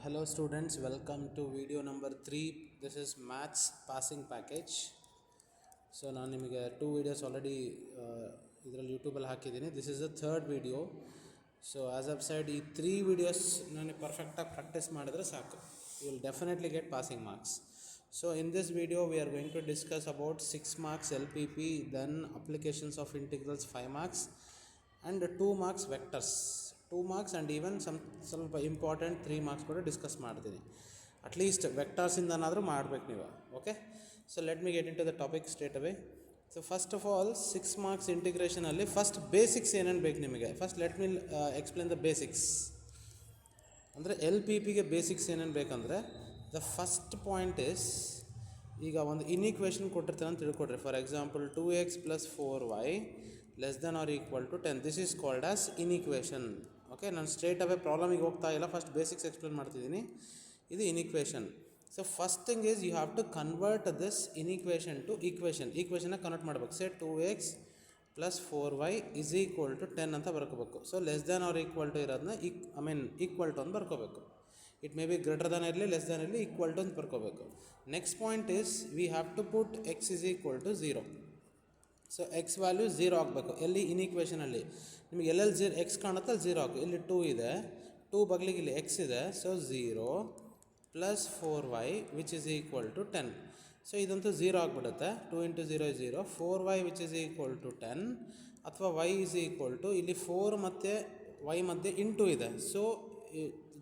Hello students, welcome to video number 3. This is maths passing package. So ನಾನು ನಿಮಗೆ 2 videos already ಇದರಲ್ಲಿ ಯೂಟ್ಯೂಬಲ್ಲಿ ಹಾಕಿದ್ದೀನಿ. This is the third video. So as I've said, ಈ 3 videos ನಾನು ಪರ್ಫೆಕ್ಟಾಗಿ ಪ್ರಾಕ್ಟೀಸ್ ಮಾಡಿದ್ರೆ ಸಾಕು. You will definitely get passing marks. So in this video we are going to discuss about 6 marks LPP, then applications of integrals 5 marks and 2 marks vectors. 2 marks and even ಸ್ವಲ್ಪ important 3 marks ಕೂಡ discuss ಮಾಡ್ತೀನಿ. At least ವೆಕ್ಟರ್ಸಿಂದನಾದರೂ ಮಾಡಬೇಕು ನೀವು. Okay, so let me get into the topic straight away. So first of all 6 marks ಇಂಟಿಗ್ರೇಷನಲ್ಲಿ first basics ಏನೇನು ಬೇಕು ನಿಮಗೆ. First let me explain the basics. ಅಂದರೆ LPPಗೆ ಬೇಸಿಕ್ಸ್ ಏನೇನು ಬೇಕಂದರೆ ದ ಫಸ್ಟ್ ಪಾಯಿಂಟ್ ಇಸ್, ಈಗ ಒಂದು ಇನ್ಇಕ್ವೇಷನ್ ಕೊಟ್ಟಿರ್ತಾರೆ ಅಂತ ತಿಳ್ಕೊಡ್ರಿ. For example 2x + 4y less than or equal to 10. This is called as inequation. Okay, ನಾನು ಸ್ಟ್ರೇಟ್ ಅವೇ ಪ್ರಾಬ್ಲಮಿಗೆ ಹೋಗ್ತಾ ಇಲ್ಲ, ಫಸ್ಟ್ ಬೇಸಿಕ್ಸ್ ಎಕ್ಸ್ಪ್ಲೇನ್ ಮಾಡ್ತಿದ್ದೀನಿ. ಇದು inequation. So first thing is you have to convert this inequation to ಈಕ್ವೇಷನ್ನ convert ಮಾಡಬೇಕು. Say 2x + 4y = 10 ಅಂತ ಬರ್ಕೋಬೇಕು. So less than or equal to ಇರೋದನ್ನ ಈಕ್ವಲ್ ಟು ಅಂತ ಬರ್ಕೋಬೇಕು. It may B greater than ಇರಲಿ, ಲೆಸ್ ದನ್ ಇರಲಿ, equal to ಅಂತ ಬರ್ಕೋಬೇಕು. Next point is we have to put x = 0. So x value 0 ಆಗಬೇಕು. ಎಲ್ಲಿ ಇನ್ಇಕ್ವೇಷನಲ್ಲಿ ನಿಮಗೆ ಎಲ್ಲೆಲ್ಲಿ ಎಕ್ಸ್ ಕಾಣುತ್ತೆ ಅಲ್ಲಿ 0 ಹಾಕು. ಇಲ್ಲಿ 2 ಇದೆ, 2 ಬಗ್ಲಿಗೆ ಇಲ್ಲಿ x ಇದೆ. So 0 + 4y = 10. ಸೊ ಇದಂತೂ 0 ಆಗಿಬಿಡುತ್ತೆ. 2 × 0 = 0. 4y = 10 ಅಥವಾ y ಇಲ್ಲಿ 4 ಮತ್ತು y ಮಧ್ಯೆ ಇಂಟು ಇದೆ. So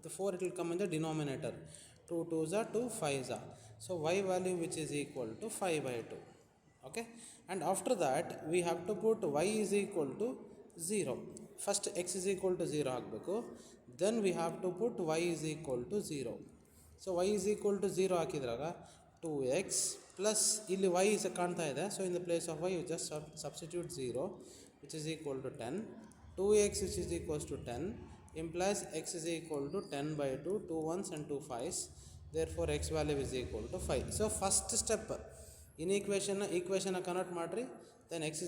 the 4 it will come in the denominator. 2 2s are 2 5s are. So y value = 5/2. Okay, and after that we have to put y = 0. first x = 0 ಆಗಬೇಕು. then we have to put y = 0. so y = 0 ಹಾಕಿದ್ರಾಗ 2x plus ಇಲ್ಲಿ y ಕಾಣ್ತಾ ಇದೆ. so in the place of y you just substitute 0 which is equal to 10. 2x which is equals to 10 implies x = 10/2, 2 1s and 2 5s. therefore x value is equal to 5. so first step in equation convert ಮಾಡಿರಿ. then x =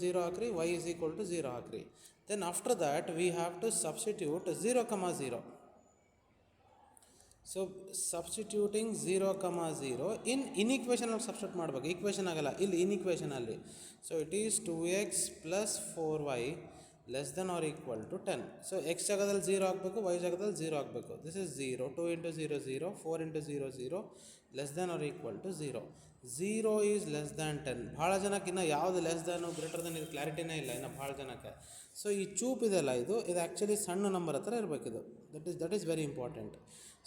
0 ಹಾಕ್ರಿ, y = 0 ಹಾಕ್ರಿ. then after that we have to substitute 0, 0. so substituting 0, 0 in equation substitute ಮಾಡಬೇಕು. Equation ಆಗಲ್ಲ, ಇಲ್ಲಿ ಇನ್ಇಕ್ವೇಷನಲ್ಲಿ. so it is 2x + 4y less than or equal to 10. So x ಜಾಗದಲ್ಲಿ 0 ಆಗಬೇಕು, y ಜಾಗದಲ್ಲಿ 0 ಆಗಬೇಕು. This is 0. 2 × 0 0, 4 × 0 0 less than or equal to 0. 0 is less than 10. ಭಾಳ ಜನಕ್ಕೆ ಇನ್ನೂ ಯಾವುದು ಲೆಸ್ ದ್ಯಾನು ಗ್ರೇಟರ್ ದೆನ್ ಇದು ಕ್ಲಾರಿಟಿನೇ ಇಲ್ಲ ಇನ್ನು ಭಾಳ ಜನಕ್ಕೆ. ಸೊ ಈ ಚೂಪ್ ಇದೆಲ್ಲ ಇದು ಆ್ಯಕ್ಚುಲಿ ಸಣ್ಣ ನಂಬರ್ ಹತ್ರ ಇರಬೇಕಿದು. That is very important.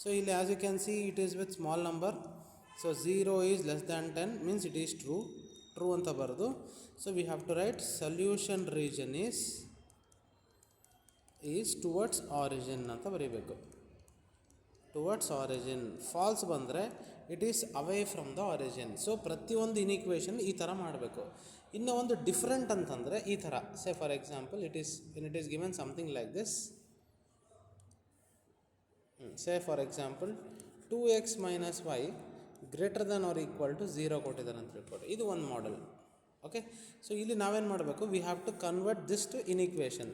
So ಇಲ್ಲಿ as you can see it is with small number. So 0 is less than 10 means it is true ಅಂತ ಬರೋದು. So we have to write solution region is towards origin ಅಂತ ಬರೀಬೇಕು. Towards origin. False ಬಂದರೆ it is away from the origin. So ಪ್ರತಿಯೊಂದು inequation ಈ ಥರ ಮಾಡಬೇಕು. ಇನ್ನು ಒಂದು ಡಿಫ್ರೆಂಟ್ ಅಂತಂದರೆ ಈ ಥರ. Say for example it is given something like this. Say for example 2x - y greater than or equal to 0 ಕೊಟ್ಟಿದ್ದಾರೆ ಅಂತ ಹೇಳ್ಕೊಡಿ. ಇದು ಒಂದು ಮಾಡೆಲ್. ಓಕೆ, ಸೊ ಇಲ್ಲಿ ನಾವೇನು ಮಾಡಬೇಕು, we have to convert this to inequation.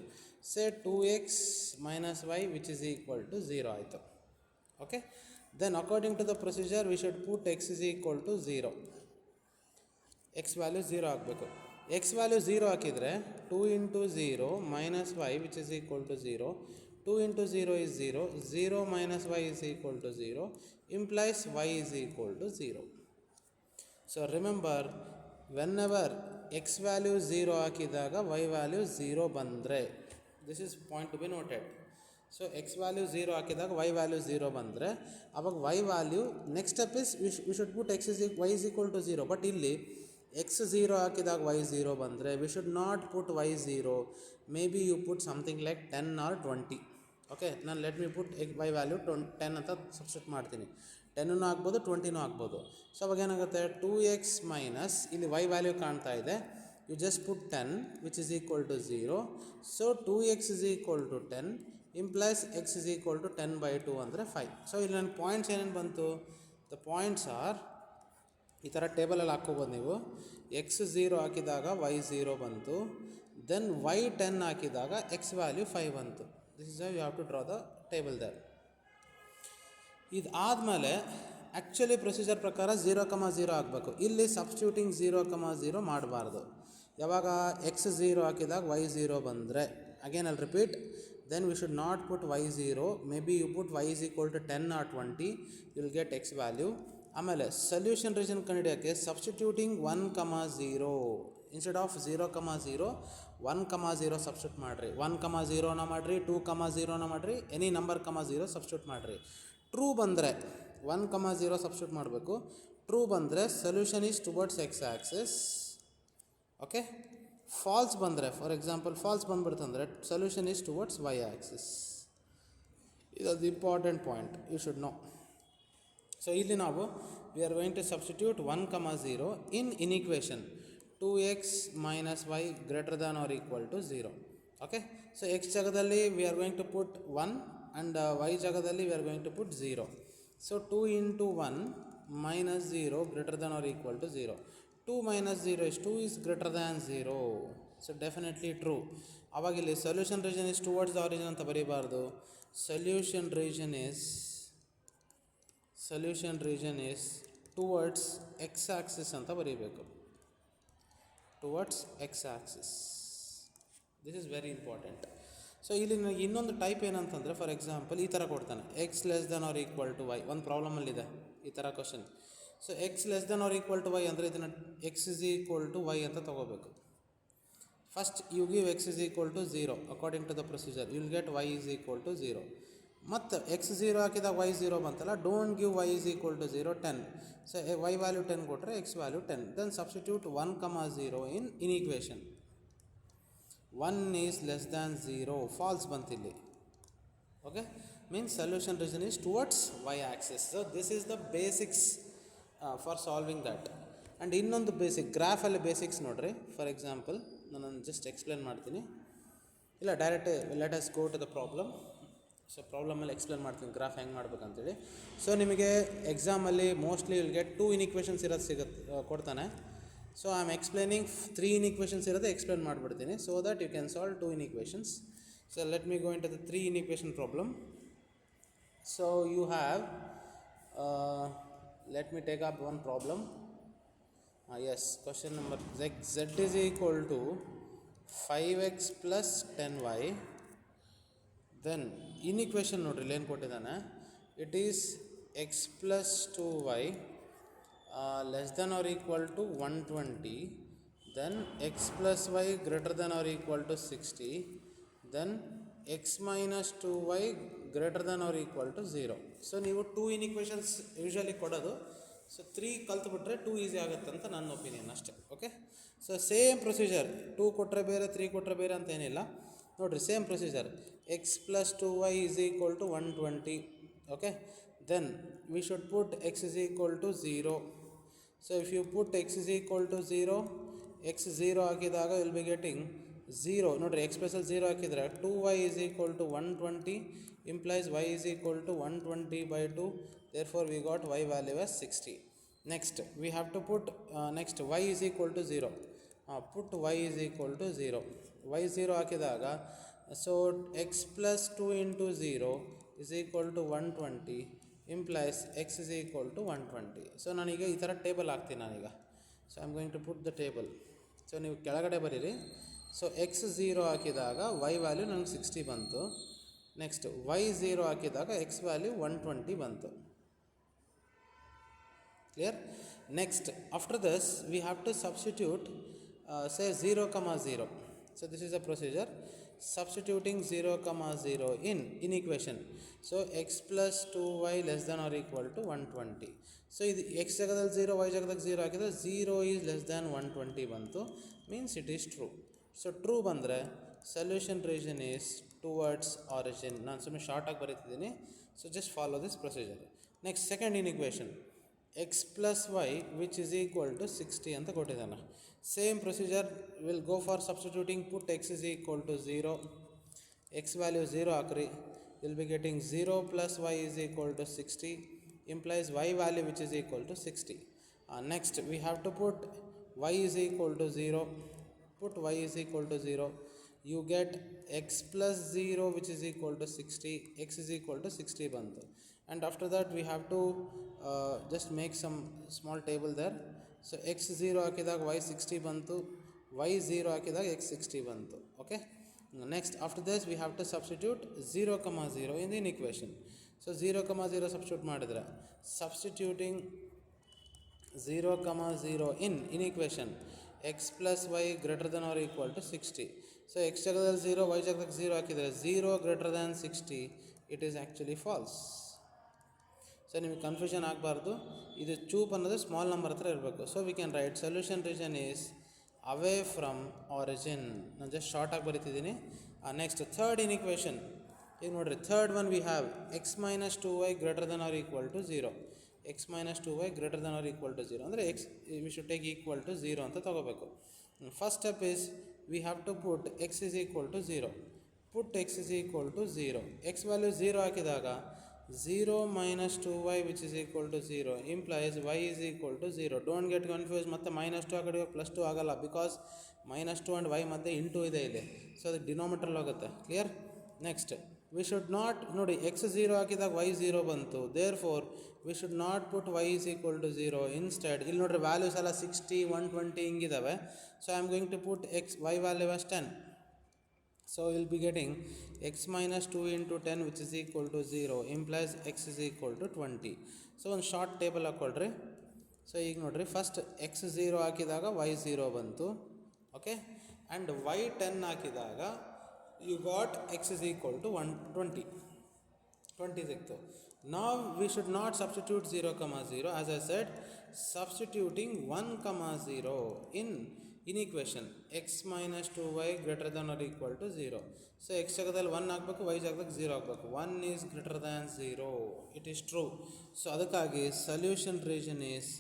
Say 2x - y = 0 ಆಯಿತು. Okay, then according to the procedure we should put x = 0. X value 0 ಆಗಬೇಕು. ಎಕ್ಸ್ ವ್ಯಾಲ್ಯೂ 0 ಹಾಕಿದರೆ 2 × 0 - y = 0. 2 × 0 is 0. 0 - y = 0 implies y = 0. So remember, whenever x value 0 ಹಾಕಿದಾಗ y value 0 ಬಂದರೆ, this is point to be noted. So x value 0 ಹಾಕಿದಾಗ y value 0 ಬಂದರೆ ಅವಾಗ y value next step is we should put y = 0. But ಇಲ್ಲಿ x 0 ಹಾಕಿದಾಗ y 0 ಬಂದರೆ we should not put y 0. May be you put something like 10 or 20. Okay, ನಾನು let me ಪುಟ್ y value 10 ಅಂತ substitute ಮಾಡ್ತೀನಿ. 10 ಆಗ್ಬೋದು, 20 ಆಗ್ಬೋದು. ಸೊ ಅವಾಗ ಏನಾಗುತ್ತೆ, 2x ಮೈನಸ್ ಇಲ್ಲಿ y ವ್ಯಾಲ್ಯೂ ಕಾಣ್ತಾ ಇದೆ, you just put 10 which is equal to 0. So 2x = 10 implies x = 10/2 ಅಂದರೆ 5. ಸೊ ಇಲ್ಲಿ ನನ್ನ ಪಾಯಿಂಟ್ಸ್ ಏನೇನು ಬಂತು, ದ ಪಾಯಿಂಟ್ಸ್ ಆರ್ ಈ ಥರ ಟೇಬಲಲ್ಲಿ ಹಾಕ್ಕೋಬೋದು ನೀವು. x 0 ಹಾಕಿದಾಗ y 0 ಬಂತು, ದೆನ್ y 10 ಹಾಕಿದಾಗ x ವ್ಯಾಲ್ಯೂ 5 ಬಂತು. This is how you have to draw the table there. ಇದಾದಮೇಲೆ ಆ್ಯಕ್ಚುಲಿ ಪ್ರೊಸೀಜರ್ ಪ್ರಕಾರ 0,0 ಆಗಬೇಕು. ಇಲ್ಲಿ ಸಬ್ಸ್ಟಿಟ್ಯೂಟಿಂಗ್ 0,0 ಮಾಡಬಾರ್ದು. ಯಾವಾಗ x 0 ಹಾಕಿದಾಗ y 0 ಬಂದರೆ, again I'll repeat, then we should not put y 0, maybe you put y is equal to 10 or 20, you will get x value. ಆಮೇಲೆ solution region ಕಂಡುಹಿಡಿಯೋಕ್ಕೆ ಸಬ್ಸ್ಟಿಟ್ಯೂಟಿಂಗ್ 1,0 ಇನ್ಸ್ಟೆಡ್ ಆಫ್ 0,0 1,0 ಸಬ್ಸ್ಟಿಟ್ಯೂಟ್ ಮಾಡಿರಿ. 1,0ನ ಮಾಡಿರಿ, 2,0ನ ಮಾಡಿರಿ, ಎನಿ ನಂಬರ್ 0 ಸಬ್ಸ್ಟಿಟ್ಯೂಟ್ ಮಾಡಿರಿ. True ಬಂದರೆ 1,0 substitute ಮಾಡಬೇಕು. ಟ್ರೂ ಬಂದರೆ solution is towards x axis. Okay, false ಬಂದರೆ, ಫಾರ್ ಎಕ್ಸಾಂಪಲ್ ಫಾಲ್ಸ್ ಬಂದ್ಬಿಡ್ತಂದರೆ solution is towards y axis. ಇದೊಂದು important point, you should know. So ಇಲ್ಲಿ ನಾವು we are going to substitute 1,0 in inequation 2x minus y greater than or equal to 0. Okay, so x ಜಾಗದಲ್ಲಿ we are going to put 1 and y ಜಾಗದಲ್ಲಿ we are going to put 0. So 2 into 1 minus 0 greater than or equal to 0. 2 minus 0 is 2 is greater than 0. So definitely true. ಅವಾಗ ಇಲ್ಲಿ solution region is towards the origin ಅಂತ ಬರೀಬಾರ್ದು. Solution region is towards x axis ಅಂತ ಬರೀಬೇಕು. Towards x axis, this is very important. So ಇಲ್ಲಿ ನನಗೆ ಇನ್ನೊಂದು type ಏನಂತಂದರೆ, ಫಾರ್ ಎಕ್ಸಾಂಪಲ್ ಈ ಥರ ಕೊಡ್ತಾನೆ, x less than or equal to y. ಒಂದು ಪ್ರಾಬ್ಲಮಲ್ಲಿದೆ ಈ ಥರ question. So x less than or equal to y ಅಂದರೆ ಇದನ್ನು x is equal to y ಅಂತ ತೊಗೋಬೇಕು. First you give x is equal to 0 according to the procedure, you will get y is equal to 0. ಮತ್ತು x 0 ಹಾಕಿದಾಗ y 0 ಬಂತಲ್ಲ, don't give y is equal to 0, 10. So Y value 10 ಕೊಟ್ಟರೆ x value 10. Then substitute 1,0 in equation. 1 is less than 0, false ಬಂತಿಲ್ಲಿ. Okay, means solution region is towards y axis. So this is the basics for solving that. And ಇನ್ನೊಂದು basic, ಗ್ರಾಫಲ್ಲಿ basics ನೋಡ್ರಿ. For example ನಾನು just explain ಮಾಡ್ತೀನಿ, ಇಲ್ಲ direct let us go to the problem. So ಪ್ರಾಬ್ಲಮಲ್ಲಿ explain ಮಾಡ್ತೀನಿ graph ಹೆಂಗೆ ಮಾಡ್ಬೇಕಂತೇಳಿ. ಸೊ ನಿಮಗೆ ಎಕ್ಸಾಮಲ್ಲಿ ಮೋಸ್ಟ್ಲಿ ವಿಲ್ ಗೆಟ್ 2 ಇನ್ಇಕ್ವೇಷನ್ಸ್ ಇರೋದು ಕೊಡ್ತಾನೆ. So I am explaining 3 inequations ಇರೋದು ಎಕ್ಸ್ಪ್ಲೇನ್ ಮಾಡಿಬಿಡ್ತೀನಿ, so that you can solve 2 inequations. So let me go into the 3 inequation problem. So you have, let me take up one problem. Yes, question number z is equal to 5x plus 10y. Then inequation ನೋಡ್ರಿ ಇಲ್ಲಿ ಏನು ಕೊಟ್ಟಿದ್ದಾನೆ, it is x plus 2y less than or equal to 120, then x plus y greater than or equal to 60, then x minus 2y greater than or equal to 0. So ನೀವು 2 inequations usually ಕೊಡೋದು. So 3 ಕಲ್ತ್ಬಿಟ್ರೆ 2 easy ಆಗುತ್ತೆ ಅಂತ ನನ್ನ opinion ಅಷ್ಟೇ. Okay, so same procedure, 2 ಕೊಟ್ಟರೆ ಬೇರೆ 3 ಕೊಟ್ಟರೆ ಬೇರೆ ಅಂತ ಏನಿಲ್ಲ. ನೋಡಿರಿ same procedure, x plus 2y is equal to 120. Okay, then we should put x is equal to 0. So if you put x is equal to 0, x 0 ಹಾಕಿದಾಗ will be getting 0. ನೋಡಿರಿ X ಪ್ಲಸಲ್ಲಿ 0 ಹಾಕಿದರೆ 2y is equal to 120 implies y is equal to 120 by 2. Therefore we got y value as 60. Next we have to put next y is equal to 0. Put y is equal to 0. y 0 ಹಾಕಿದಾಗ so x plus 2 into 0 is equal to 120 implies x is equal to 120. So ನಾನೀಗ ಈ ಥರ table ಹಾಕ್ತೀನಿ ನಾನೀಗ. So I am going to put the table. So ನೀವು ಕೆಳಗಡೆ ಬರೀರಿ. So X 0 ಹಾಕಿದಾಗ y ವ್ಯಾಲ್ಯೂ ನನಗೆ 60 ಬಂತು. ನೆಕ್ಸ್ಟ್ y 0 ಹಾಕಿದಾಗ x ವ್ಯಾಲ್ಯೂ 120 ಬಂತು. Clear? Next after this we have to substitute say 0,0. So this is a procedure, substituting 0,0 in equation. So x plus 2y less than or equal to 120. So ಇದು x ಜಾಗದಲ್ಲಿ 0, y ಜಾಗದಲ್ಲಿ 0 ಹಾಕಿದ್ರೆ 0 is less than 120 ಬಂತು, means it is true. So true ಬಂದರೆ solution region is towards origin. ನಾನು ಸುಮ್ಮನೆ ಶಾರ್ಟಾಗಿ ಬರೀತಿದ್ದೀನಿ. So just follow this procedure. Next second inequation, x plus y which is equal to 60 ಅಂತ ಕೊಟ್ಟಿದ್ದಾನೆ. Same procedure will go for substituting. Put x is equal to 0, x value 0 ಹಾಕ್ರಿ, will be getting 0 plus y is equal to 60 implies y value which is equal to 60. Next we have to put y is equal to 0. Put y is equal to 0, you get x plus 0 which is equal to 60, x is equal to 60 ಬಂತು. and after that we have to just make some small table there. So x 0 ಹಾಕಿದಾಗ y 60 ಬಂತು, y 0 ಹಾಕಿದಾಗ x 60 ಬಂತು. Okay, next after this we have to substitute 0 comma 0 in the equation. So 0 comma 0 substitute ಮಾಡಿದ್ರೆ, substituting 0 comma 0 in equation, x plus y greater than or equal to 60. So x ಜಾಗದಲ್ಲಿ 0, y ಜಾಗದಲ್ಲಿ 0 ಹಾಕಿದರೆ 0 greater than 60, it is actually false. So ನಿಮಗೆ confusion ಆಗಬಾರ್ದು, ಇದು ಚೂಪ್ ಅನ್ನೋದು small number ಹತ್ರ ಇರಬೇಕು. So we can write solution region is away from origin. ನಾನು ಜಸ್ಟ್ ಶಾರ್ಟಾಗಿ ಬರಿತಿದ್ದೀನಿ. ನೆಕ್ಸ್ಟ್ ಥರ್ಡ್ ಇನ್ ಇಕ್ವೇಷನ್, ಈಗ ನೋಡಿರಿ third one we have x minus 2y greater than or equal to 0. X minus 2y greater than or equal to 0 ಅಂದರೆ x we should take equal to 0 ಅಂತ ತೊಗೋಬೇಕು. First step is we have to put x is equal to 0. Put x is equal to 0. X value 0 ಹಾಕಿದಾಗ 0 minus 2y which is equal to 0 implies y is equal to 0. Don't get confused. ಮತ್ತೆ -2 ಆ ಕಡೆ +2 ಆಗಲ್ಲ, because -2 and y ಮಧ್ಯೆ into ಇದೆ ಇಲ್ಲಿ. So ಅದು denominator ಹೋಗುತ್ತೆ. Clear? Next we should not, ನೋಡಿ ಎಕ್ಸ್ 0 ಹಾಕಿದಾಗ y 0 ಬಂತು, therefore we should not put y is equal to 0. Instead ಇಲ್ಲಿ ನೋಡ್ರಿ ವ್ಯಾಲ್ಯೂಸ್ ಎಲ್ಲ 60, 120 ಹಿಂಗಿದಾವೆ. So I am going to put y value as 10. So we will be getting x minus 2 into 10 which is equal to 0 implies x is equal to 20. So ಒಂದು short table ಹಾಕ್ಕೊಳ್ರಿ. So ಈಗ ನೋಡ್ರಿ first x 0 ಹಾಕಿದಾಗ y 0 ಬಂತು. Okay, and y 10 ಹಾಕಿದಾಗ you got x is equal to 20 ಸಿಕ್ತು. Now we should not substitute 0 comma 0. As I said, substituting 1 comma 0 in equation, x minus 2y greater than or equal to 0. So x ಜಾಗದಲ್ಲಿ 1 ಹಾಕಬೇಕು, y ಜಾಗದಲ್ಲಿ 0 ಹಾಕಬೇಕು. 1 is greater than 0. It is true. So ಅದಕ್ಕಾಗಿ solution region is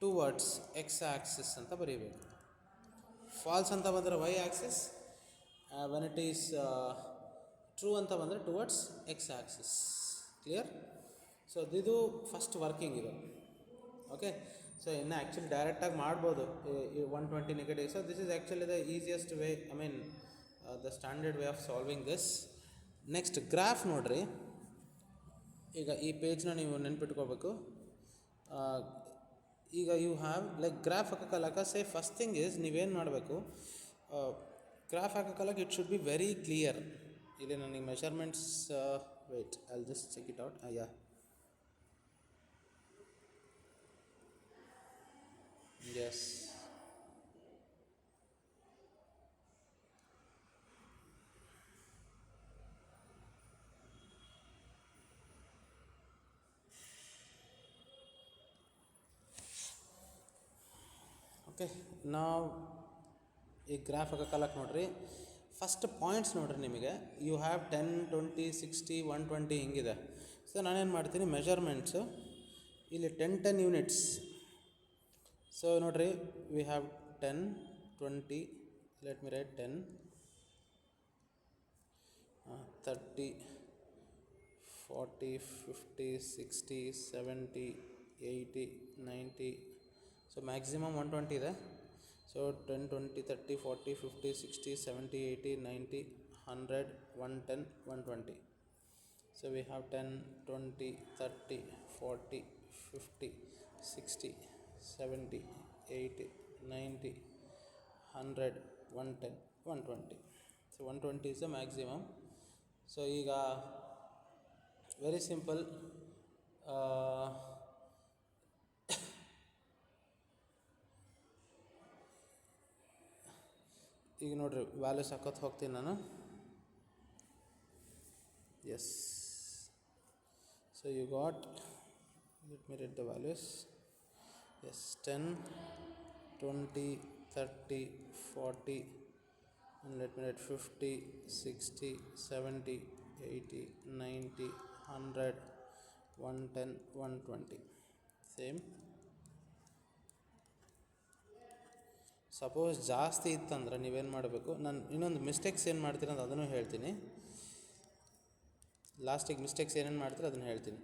towards x Axis ಅಂತ ಬರೀಬೇಕು. Falls ಅಂತ ಬಂದರೆ y Axis, when it is true ಅಂತ ಬಂದರೆ towards x Axis. Clear? So ಇದು ಫಸ್ಟ್ ವರ್ಕಿಂಗ್ ಇದು. ಓಕೆ, ಸೊ ಇನ್ನು ಆ್ಯಕ್ಚುಲಿ ಡೈರೆಕ್ಟಾಗಿ ಮಾಡ್ಬೋದು 120 negative. So this is actually the easiest way, I mean the standard way of solving this. Next graph ನೋಡ್ರಿ. ಈಗ ಈ ಪೇಜ್ನ ನೀವು ನೆನ್ಪಿಟ್ಕೋಬೇಕು. ಈಗ you have like graph ಹಾಕೋಕ್ಕಲ್ಲಕ say first thing is ನೀವೇನು ಮಾಡಬೇಕು, ಗ್ರಾಫ್ ಹಾಕೋಕ್ಕಲ್ಲಕ it should be very clear. ಇಲ್ಲಿ ನನಗೆ measurements wait I will just check it out. Yeah, yes. Okay, now ಈ ಗ್ರಾಫ್ ಹಾಕಕ್ಕೆ ನೋಡ್ರಿ. ಫಸ್ಟ್ ಪಾಯಿಂಟ್ಸ್ ನೋಡ್ರಿ, ನಿಮಗೆ ಯು ಹ್ಯಾವ್ 10, 20, 60, 120 ಹಿಂಗಿದೆ. ಸೊ ನಾನೇನು ಮಾಡ್ತೀನಿ, ಮೆಷರ್ಮೆಂಟ್ಸು ಇಲ್ಲಿ 10 ಯೂನಿಟ್ಸ್. ಸೊ ನೋಡ್ರಿ, we have 10, 20, let me right 10, 30, 40, 50, 60, 70, 80, 90. So maximum 120 ಇದೆ. So 10, 20, 30, 40, 50, 60, 70, 80, 90, 100, 110, 120. So we have 10, 20, 30, 40, 50, 60, 70, 80, 90, 100, 110, 120. So 120 is the maximum. So ಈಗ ವೆರಿ ಸಿಂಪಲ್. ಈಗ ನೋಡ್ರಿ ವ್ಯಾಲ್ಯೂಸ್ ಹಾಕೋದು ಹೋಗ್ತೀನಿ ನಾನು. Yes, so you got, let me read the values. Yes, 10, 20, 30, 40, and let me write 50, 60, 70, 80, 90, 100, 110, 120. Same. Suppose ಜಾಸ್ತಿ ಇತ್ತಂದ್ರೆ ನೀವೇನು ಮಾಡಬೇಕು, ನಾನು ಇನ್ನೊಂದು ಮಿಸ್ಟೇಕ್ಸ್ ಏನು ಮಾಡ್ತೀನಿ ಅಂತ ಅದನ್ನು ಹೇಳ್ತೀನಿ. ಲಾಸ್ಟಿಗೆ ಮಿಸ್ಟೇಕ್ಸ್ ಏನೇನು ಮಾಡ್ತೀರಿ ಅದನ್ನು ಹೇಳ್ತೀನಿ.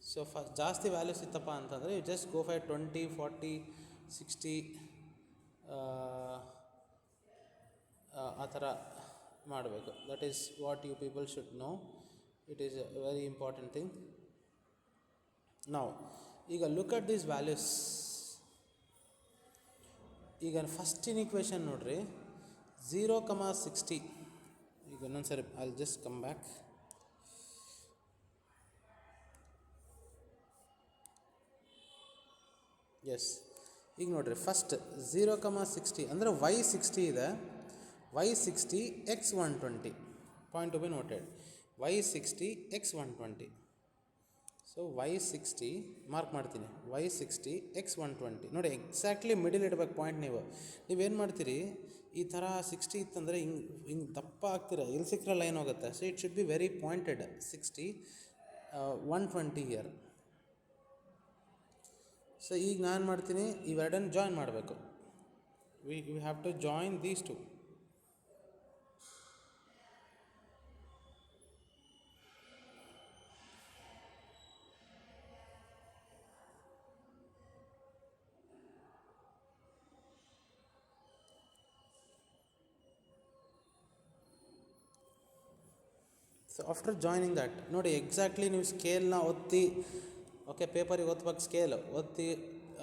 ಸೊ ಜಾಸ್ತಿ ವ್ಯಾಲ್ಯೂಸ್ ಇತ್ತಪ್ಪ ಅಂತಂದರೆ ಯು ಜಸ್ಟ್ ಗೋ ಫೈ 20, 40, 60 ಆ ಥರ ಮಾಡಬೇಕು. That is what you people should know. It is a very important thing. ನಾವು ಈಗ ಲುಕ್ ಅಟ್ ದೀಸ್ ವ್ಯಾಲ್ಯೂಸ್. ಈಗ ಫಸ್ಟ್ ಇನ್ಇಕ್ವೇಷನ್ ನೋಡ್ರಿ, 0,60. ಈಗ ಇನ್ನೊಂದು ಸರಿ I just come back. Yes, ಈಗ ನೋಡಿರಿ ಫಸ್ಟ್ 0,60 ಅಂದರೆ y60 ಇದೆ. y60 x120, point to be noted. y60 x120. So y60 mark ಮಾಡ್ತೀನಿ, y60 x120. ನೋಡಿ ಎಕ್ಸಾಕ್ಟ್ಲಿ ಮಿಡಿಲ್ ಇಡಬೇಕು ಪಾಯಿಂಟ್. ನೀವೇನು ಮಾಡ್ತೀರಿ, ಈ ಥರ 60 ಇತ್ತಂದರೆ ಹಿಂಗೆ ದಪ್ಪ ಆಗ್ತೀರ, ಇಲ್ಲಿ ಸಿಕ್ಕರೆ ಲೈನ್ ಹೋಗುತ್ತೆ. So it should be very pointed. 60 120 year. So ಈಗ ನಾನು ಮಾಡ್ತೀನಿ, ಇವೆರಡನ್ನು ಜಾಯಿನ್ ಮಾಡಬೇಕು. We have to join these two. So after joining that ನೋಡಿ ಎಕ್ಸಾಕ್ಟ್ಲಿ ನೀವು ಸ್ಕೇಲ್ನ ಒತ್ತಿ, ಓಕೆ, ಪೇಪರಿಗೆ ಒತ್ತಬೇಕು, ಸ್ಕೇಲ್ ಒತ್ತಿ,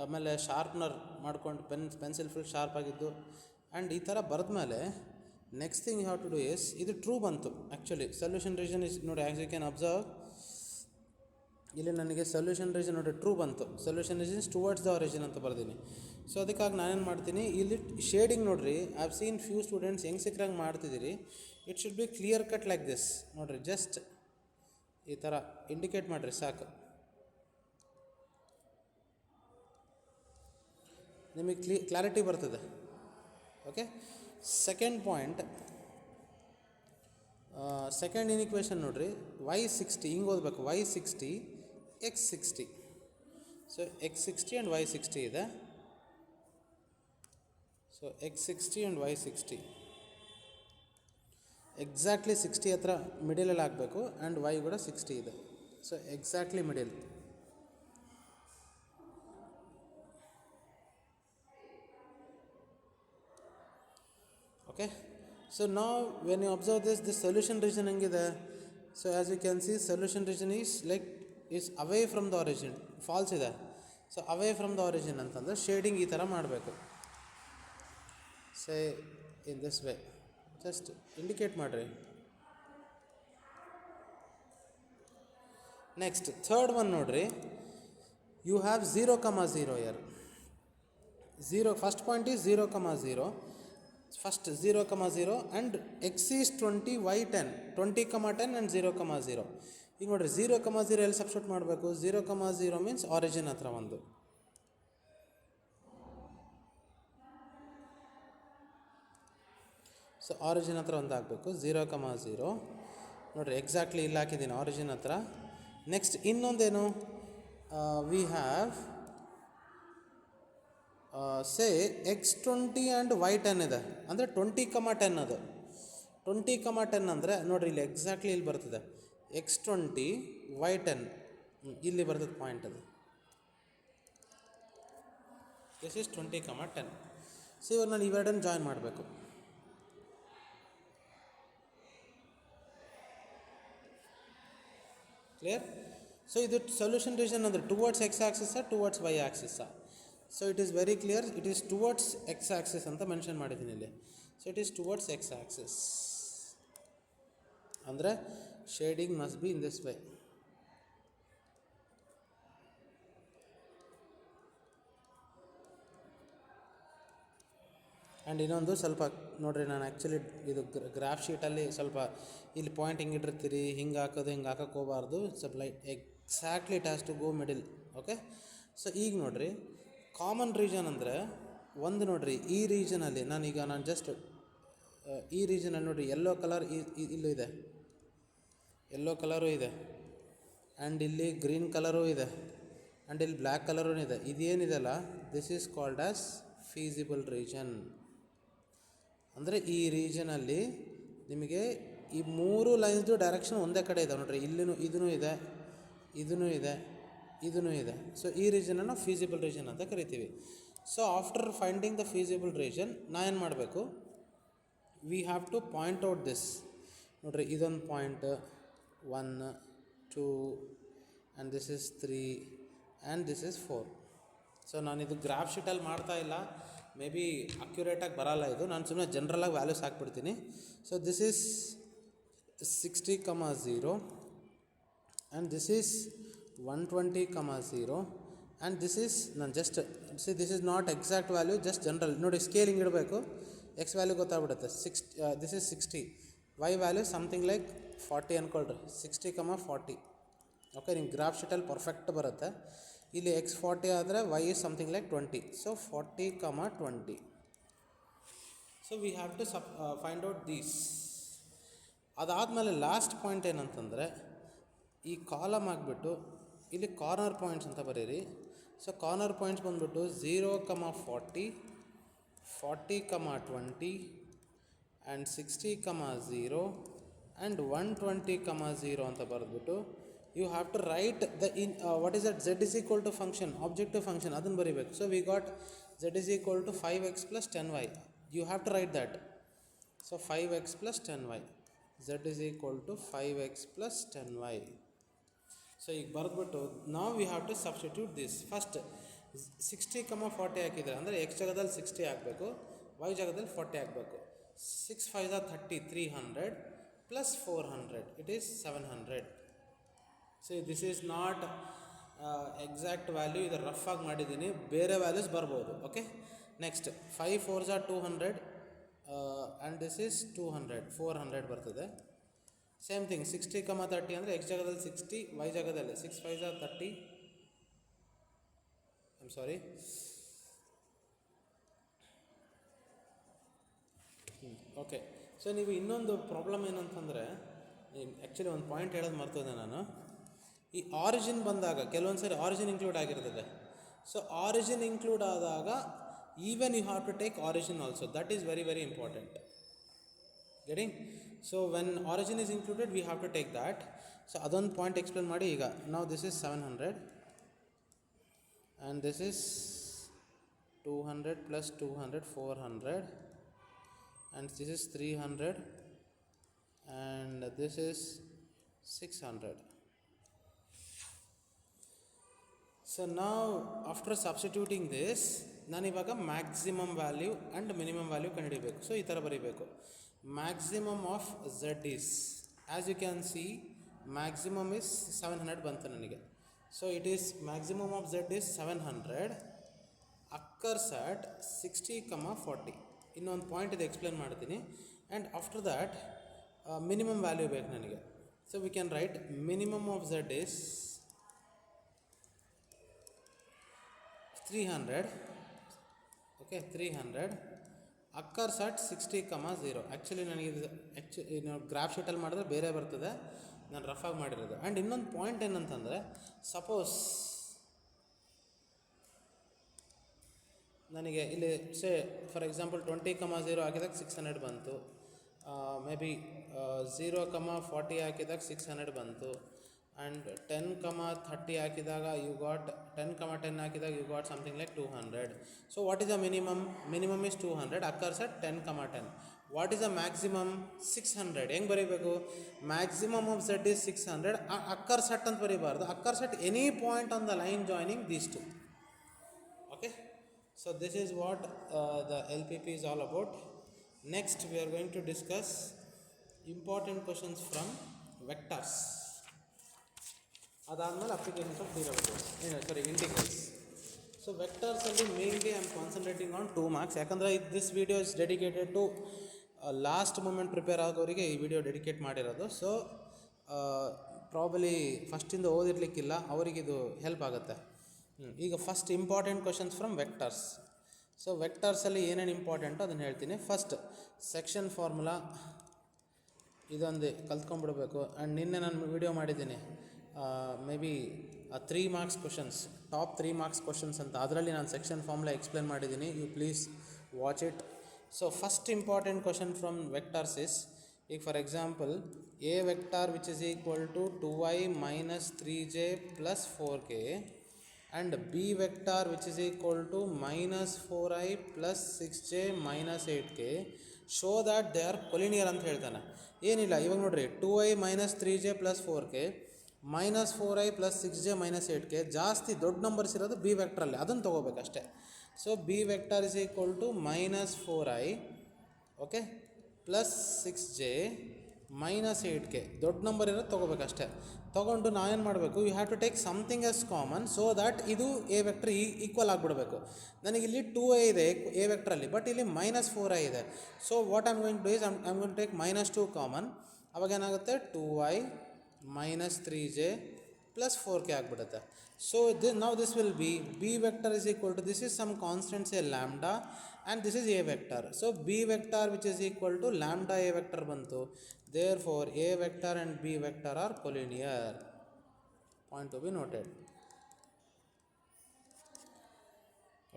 ಆಮೇಲೆ ಶಾರ್ಪ್ನರ್ ಮಾಡ್ಕೊಂಡು ಪೆನ್ಸಿಲ್ ಫುಲ್ ಶಾರ್ಪ್ ಆಗಿದ್ದು. ಆ್ಯಂಡ್ ಈ ಥರ ಬರೆದ್ಮೇಲೆ next thing you have to do is, ಇದು ಟ್ರೂ ಬಂತು ಆ್ಯಕ್ಚುಲಿ. ಸೊಲ್ಯೂಷನ್ ರೀಜನ್ ಇಸ್ ನೋಡಿ, ಆ್ಯಸ್ ಯು ಕ್ಯಾನ್ ಅಬ್ಸರ್ವ್, ಇಲ್ಲಿ ನನಗೆ ಸೊಲ್ಯೂಷನ್ ರೀಜನ್ ನೋಡಿ ಟ್ರೂ ಬಂತು. Solution region is towards the origin ಅಂತ ಬರ್ತೀನಿ. ಸೊ ಅದಕ್ಕಾಗಿ ನಾನೇನು ಮಾಡ್ತೀನಿ, ಇಲ್ಲಿ ಶೇಡಿಂಗ್ ನೋಡಿರಿ, I have seen few students ಹೆಂಗೆ ಸಿಕ್ಕರಂಗೆ ಮಾಡ್ತಿದ್ದೀರಿ. It should be clear cut like this. ನೋಡಿರಿ, ಜಸ್ಟ್ ಈ ಥರ ಇಂಡಿಕೇಟ್ ಮಾಡಿರಿ ಸಾಕು. ನಿಮಗೆ ಕ್ಲಾರಿಟಿ ಬರ್ತದೆ. ಓಕೆ, ಸೆಕೆಂಡ್ ಪಾಯಿಂಟ್, ಸೆಕೆಂಡ್ ಇನ್ಇಕ್ವೇಷನ್ ನೋಡಿರಿ, y60 ಹಿಂಗೆ ಓದಬೇಕು, y60 x60. So x60 and y60 ಇದೆ. So x60 and y60 exactly 60 ಹತ್ರ ಮಿಡಿಲಲ್ಲಿ ಆಗಬೇಕು. ಆ್ಯಂಡ್ y ಕೂಡ 60 ಇದೆ. So exactly middle. Okay, so ನಾವು when you observe this solution region ಹೆಂಗಿದೆ. So as you can see, solution region is away from the origin. False ಇದೆ. So away from the origin ಅಂತಂದರೆ shading ಈ ಥರ ಮಾಡಬೇಕು. Say in this way, just indicate ಮಾಡಿರಿ. Next third one ನೋಡ್ರಿ, you have 0,0 here. 0 first point is 0,0. First 0,0 and x is 20, y 10. 20,10 and 0,0. ಈಗ ನೋಡಿರಿ, 0,0 ಎಲ್ಲಿ ಸಬ್ಸ್ಟಿಟ್ಯೂಟ್ ಮಾಡಬೇಕು. 0,0 ಮೀನ್ಸ್ ಆರಿಜಿನ್ ಹತ್ರ ಒಂದು. ಸೊ ಆರಿಜಿನ್ ಹತ್ರ ಒಂದು ಆಗಬೇಕು. 0,0 ನೋಡಿರಿ, ಎಕ್ಸಾಕ್ಟ್ಲಿ ಇಲ್ಲಿ ಹಾಕಿದ್ದೀನಿ ಆರಿಜಿನ್ ಹತ್ರ. ನೆಕ್ಸ್ಟ್ ಇನ್ನೊಂದೇನು, we have say x20 and y10 ಇದೆ. ಅಂದರೆ 20,10 ಅದು. 20,10 ಅಂದರೆ ನೋಡಿರಿ, ಇಲ್ಲಿ ಎಕ್ಸಾಕ್ಟ್ಲಿ ಇಲ್ಲಿ ಬರ್ತದೆ x20 y10. ಇಲ್ಲಿ ಬರ್ತದೆ ಪಾಯಿಂಟ್ ಅದು. This is 20,10. ಸೊ ಇವಾಗ ನಾನು ಇವೆರಡನ್ನು ಜಾಯಿನ್ ಮಾಡಬೇಕು. ಕ್ಲಿಯರ್? ಸೊ ಇದು ಸೊಲ್ಯೂಷನ್ ರೀಜನ್ ಅಂದರೆ ಟುವರ್ಡ್ಸ್ ಎಕ್ಸ್ ಆಕ್ಸಿಸಾ ಟುವರ್ಡ್ಸ್ ವೈ ಆಕ್ಸಿಸಾ. So it is very clear, it is towards x axis ಅಂತ ಮೆನ್ಷನ್ ಮಾಡಿದ್ದೀನಿ ಇಲ್ಲಿ. So it is towards x axis ಅಂದರೆ shading must be in this way. And ಇನ್ನೊಂದು ಸ್ವಲ್ಪ ನೋಡಿರಿ, ನಾನು ಆ್ಯಕ್ಚುಲಿ ಇದು ಗ್ರಾಫ್ ಶೀಟಲ್ಲಿ ಸ್ವಲ್ಪ ಇಲ್ಲಿ ಪಾಯಿಂಟ್ ಹಿಂಗೆ ಇಟ್ಟಿರ್ತೀರಿ, ಹಿಂಗೆ ಹಾಕೋದು, ಹಿಂಗೆ ಹಾಕೋಕ್ಕೆ ಹೋಗಬಾರ್ದು. ಸ್ವಲ್ಪ light exactly it has to go middle. Okay, so ಈಗ ನೋಡಿರಿ, ಕಾಮನ್ ರೀಜನ್ ಅಂದರೆ ಒಂದು ನೋಡಿರಿ, ಈ ರೀಜನಲ್ಲಿ ನಾನು ಜಸ್ಟ್ ಈ ರೀಜನಲ್ಲಿ ನೋಡಿರಿ, ಯೆಲ್ಲೋ ಕಲರ್ ಇಲ್ಲೂ ಇದೆ, ಯೆಲ್ಲೋ ಕಲರು ಇದೆ, ಆ್ಯಂಡ್ ಇಲ್ಲಿ ಗ್ರೀನ್ ಕಲರು ಇದೆ, ಆ್ಯಂಡ್ ಇಲ್ಲಿ ಬ್ಲ್ಯಾಕ್ ಕಲರೂ ಇದೆ. ಇದೇನಿದೆಲ್ಲ, this is called as feasible region. ಅಂದರೆ ಈ ರೀಜನಲ್ಲಿ ನಿಮಗೆ ಈ ಮೂರು ಲೈನ್ಸ್ದು ಡೈರೆಕ್ಷನ್ ಒಂದೇ ಕಡೆ ಇದೆ ನೋಡಿರಿ. ಇಲ್ಲಿನೂ ಇದೂ ಇದೆ, ಇದೂ ಇದೆ, ಇದೂ ಇದೆ. ಸೊ ಈ ರೀಜನನ್ನು ಫೀಸಿಬಲ್ ರೀಜನ್ ಅಂತ ಕರಿತೀವಿ. So after finding the feasible region ನಾ ಏನು ಮಾಡಬೇಕು, we have to point out this. ನೋಡಿರಿ, ಇದೊಂದು point 1 2 and this is 3 and this is 4. So ನಾನಿದು ಗ್ರಾಫ್ ಶೀಟಲ್ಲಿ ಮಾಡ್ತಾ ಇಲ್ಲ, ಮೇ ಬಿ ಅಕ್ಯುರೇಟಾಗಿ ಬರೋಲ್ಲ ಇದು, ನಾನು ಸುಮ್ಮನೆ ಜನ್ರಲಾಗಿ ವ್ಯಾಲ್ಯೂಸ್ ಹಾಕ್ಬಿಡ್ತೀನಿ. So this is 60,0 and this is 120,0 and this is ನಾನು just this is not exact value, just general ನೋಡಿ, ಸ್ಕೇಲಿಂಗ್ ಇಡಬೇಕು, ಎಕ್ಸ್ ವ್ಯಾಲ್ಯೂ ಗೊತ್ತಾಗ್ಬಿಡುತ್ತೆ. This is 60, y value something like 40 ಅಂದ್ಕೊಳ್ರಿ, 60,40. ಓಕೆ, ನಿಮ್ಮ ಗ್ರಾಫ್ ಶೀಟಲ್ಲಿ ಪರ್ಫೆಕ್ಟ್ ಬರುತ್ತೆ. ಇಲ್ಲಿ ಎಕ್ಸ್ 40 ಆದರೆ y is something like 20, so 40,20. So we have to find out these. ಅದಾದಮೇಲೆ ಲಾಸ್ಟ್ ಪಾಯಿಂಟ್ ಏನಂತಂದರೆ, ಈ ಕಾಲಮ್ ಆಗಿಬಿಟ್ಟು ಇಲ್ಲಿ ಕಾರ್ನರ್ ಪಾಯಿಂಟ್ಸ್ ಅಂತ ಬರೀರಿ. ಸೊ ಕಾರ್ನರ್ ಪಾಯಿಂಟ್ಸ್ ಬಂದುಬಿಟ್ಟು 0,40, 40,20 ಆ್ಯಂಡ್ 60,0 ಆ್ಯಂಡ್ 120,0 ಅಂತ ಬರೆದ್ಬಿಟ್ಟು you have to write the what is that, z is equal to function, objective function, ಅದನ್ನು ಬರೀಬೇಕು. So we got z is equal to 5x plus 10y. you have to write that. so 5x plus 10y, z is equal to 5x plus 10y. So ಈಗ ಬರೆದ್ಬಿಟ್ಟು ನಾವು we have to substitute this. First 60,40 ಹಾಕಿದರೆ ಅಂದರೆ X ಜಾಗದಲ್ಲಿ 60 ಹಾಕಬೇಕು, Y ಜಾಗದಲ್ಲಿ 40 ಹಾಕಬೇಕು. 6 5 30, 300 plus 400, it is 700. So this is not exact value, ಇದು ರಫ್ ಆಗಿ ಮಾಡಿದ್ದೀನಿ, ಬೇರೆ ವ್ಯಾಲ್ಯೂಸ್ ಬರ್ಬೋದು. Okay, next 5 4s are 200 and this is 200, 400 ಬರ್ತದೆ. ಸೇಮ್ ಥಿಂಗ್ 60,30 ಅಂದರೆ ಎಕ್ಸ್ ಜಾಗದಲ್ಲಿ 60, ವೈ ಜಾಗದಲ್ಲಿ 6 5s are 30, I'm sorry, okay. So ನೀವು ಇನ್ನೊಂದು ಪ್ರಾಬ್ಲಮ್ ಏನಂತಂದರೆ, ಆ್ಯಕ್ಚುಲಿ ಒಂದು ಪಾಯಿಂಟ್ ಹೇಳೋದು ಮರ್ತೋದೆ ನಾನು. ಈ ಆರಿಜಿನ್ ಬಂದಾಗ ಕೆಲವೊಂದು ಸರಿ ಆರಿಜಿನ್ ಇನ್ಕ್ಲೂಡ್ ಆಗಿರ್ತದೆ. ಸೊ ಆರಿಜಿನ್ ಇನ್ಕ್ಲೂಡ್ ಆದಾಗ even you have to take origin also, that is very very important. Getting? So when origin is included we have to take that. So ಅದೊಂದು point explain ಮಾಡಿ. ಈಗ ನಾವು this is 700 and this is 200 plus 200 400 and this is 300 and this is 600. So ನಾವು after substituting this, ನಾನಿವಾಗ maximum value and minimum value ಕಂಡುಹಿಡಿಬೇಕು. So ಈ ಥರ ಬರೀಬೇಕು. Maximum of z is, as you can see maximum is 700 ಬಂತು ನನಗೆ. So it is maximum of z is 700 occurs at 60,40. ಇನ್ನೊಂದು point ಇದೆ, ಎಕ್ಸ್ಪ್ಲೇನ್ ಮಾಡ್ತೀನಿ. And after that minimum value ಬೇಕು ನನಗೆ. So we can write minimum of z is 300. Okay, 300 occurs at 60,0. Actually ನನಗೆ ಇದು graph ಶೀಟಲ್ಲಿ ಮಾಡಿದ್ರೆ ಬೇರೆ ಬರ್ತದೆ, ನಾನು ರಫಾಗಿ ಮಾಡಿರೋದು. ಆ್ಯಂಡ್ ಇನ್ನೊಂದು ಪಾಯಿಂಟ್ ಏನಂತಂದರೆ, ಸಪೋಸ್ ನನಗೆ ಇಲ್ಲಿ ಫಾರ್ ಎಕ್ಸಾಂಪಲ್ 20,0 ಹಾಕಿದಾಗ 600 ಬಂತು, ಮೇ ಬಿ 0,40 ಹಾಕಿದಾಗ 600 ಬಂತು, ಆ್ಯಂಡ್ 10,30 ಹಾಕಿದಾಗ ಯು ಗಾಟ್ 10,10 ಹಾಕಿದಾಗ you got something like 200. So what is the minimum? Minimum is 200 occurs at 10,10. What is the maximum? 600. ಹೆಂಗೆ ಬರೀಬೇಕು? Maximum of z is 600, occurs at ಅಂತ ಬರೀಬಾರ್ದು, occurs at any point on the line joining these two. Okay, so this is what the LPP is all about. Next we are going to discuss important questions from vectors. ಅದಾದಮೇಲೆ applications of derivatives, integrals. So ವೆಕ್ಟರ್ಸಲ್ಲಿ mainly I am concentrating on 2 marks, ಯಾಕಂದರೆ this video is dedicated to last moment prepare ಆಗೋರಿಗೆ ಈ video dedicate ಮಾಡಿರೋದು. So probably ಫಸ್ಟಿಂದ ಓದಿರ್ಲಿಕ್ಕಿಲ್ಲ ಅವರಿಗಿದು help ಆಗುತ್ತೆ. ಈಗ first important questions from vectors. So ವೆಕ್ಟರ್ಸಲ್ಲಿ ಏನೇನು ಇಂಪಾರ್ಟೆಂಟು ಅದನ್ನು ಹೇಳ್ತೀನಿ. ಫಸ್ಟ್ ಸೆಕ್ಷನ್ ಫಾರ್ಮುಲಾ ಇದೊಂದು ಕಲ್ತ್ಕೊಂಡ್ಬಿಡ್ಬೇಕು. ಆ್ಯಂಡ್ ನಿನ್ನೆ ನಾನು ವಿಡಿಯೋ ಮಾಡಿದ್ದೀನಿ, maybe 3 marks questions, top 3 marks questions ಅಂತ, ಅದರಲ್ಲಿ ನಾನು ಸೆಕ್ಷನ್ ಫಾರ್ಮುಲಾ ಎಕ್ಸ್ಪ್ಲೇನ್ ಮಾಡಿದ್ದೀನಿ. You please watch it. So first important question from vectors is, ಈಗ for example a vector which is equal to 2i minus 3j plus 4k and b vector which is equal to minus 4i plus 6j minus 8k, show that they are collinear ಅಂತ ಹೇಳ್ತಾನೆ. ಏನಿಲ್ಲ, ಇವಾಗ ನೋಡ್ರಿ 2i minus 3j plus 4k -4i + 6j - 8k ಜಾಸ್ತಿ ದೊಡ್ಡ numbers ಇರೋದು b ವೆಕ್ಟ್ರಲ್ಲಿ, ಅದನ್ನು ತೊಗೋಬೇಕಷ್ಟೆ. So b vector is equal to -4i okay plus 6j -8k ದೊಡ್ಡ ನಂಬರ್ ಇರೋದು ತೊಗೋಬೇಕಷ್ಟೆ. ತೊಗೊಂಡು ನಾವೇನು ಮಾಡಬೇಕು, you have to take something as common so that ಇದು ಎ ವೆಕ್ಟರ್ ಈಕ್ವಲ್ ಆಗಿಬಿಡಬೇಕು. ನನಗಿಲ್ಲಿ 2i ಇದೆ ಎ ವೆಕ್ಟ್ರಲ್ಲಿ, ಬಟ್ ಇಲ್ಲಿ -4i ಇದೆ. So what I'm going to is I'm going to take -2 common. ಅವಾಗ ಏನಾಗುತ್ತೆ 2i -3j + 4k ಆಗಿಬಿಡುತ್ತೆ. So now this will be b vector is equal to, this is some constant say lambda and this is a vector. So b vector which is equal to lambda a vector bantu. Therefore a vector and b vector are collinear. Point to be noted.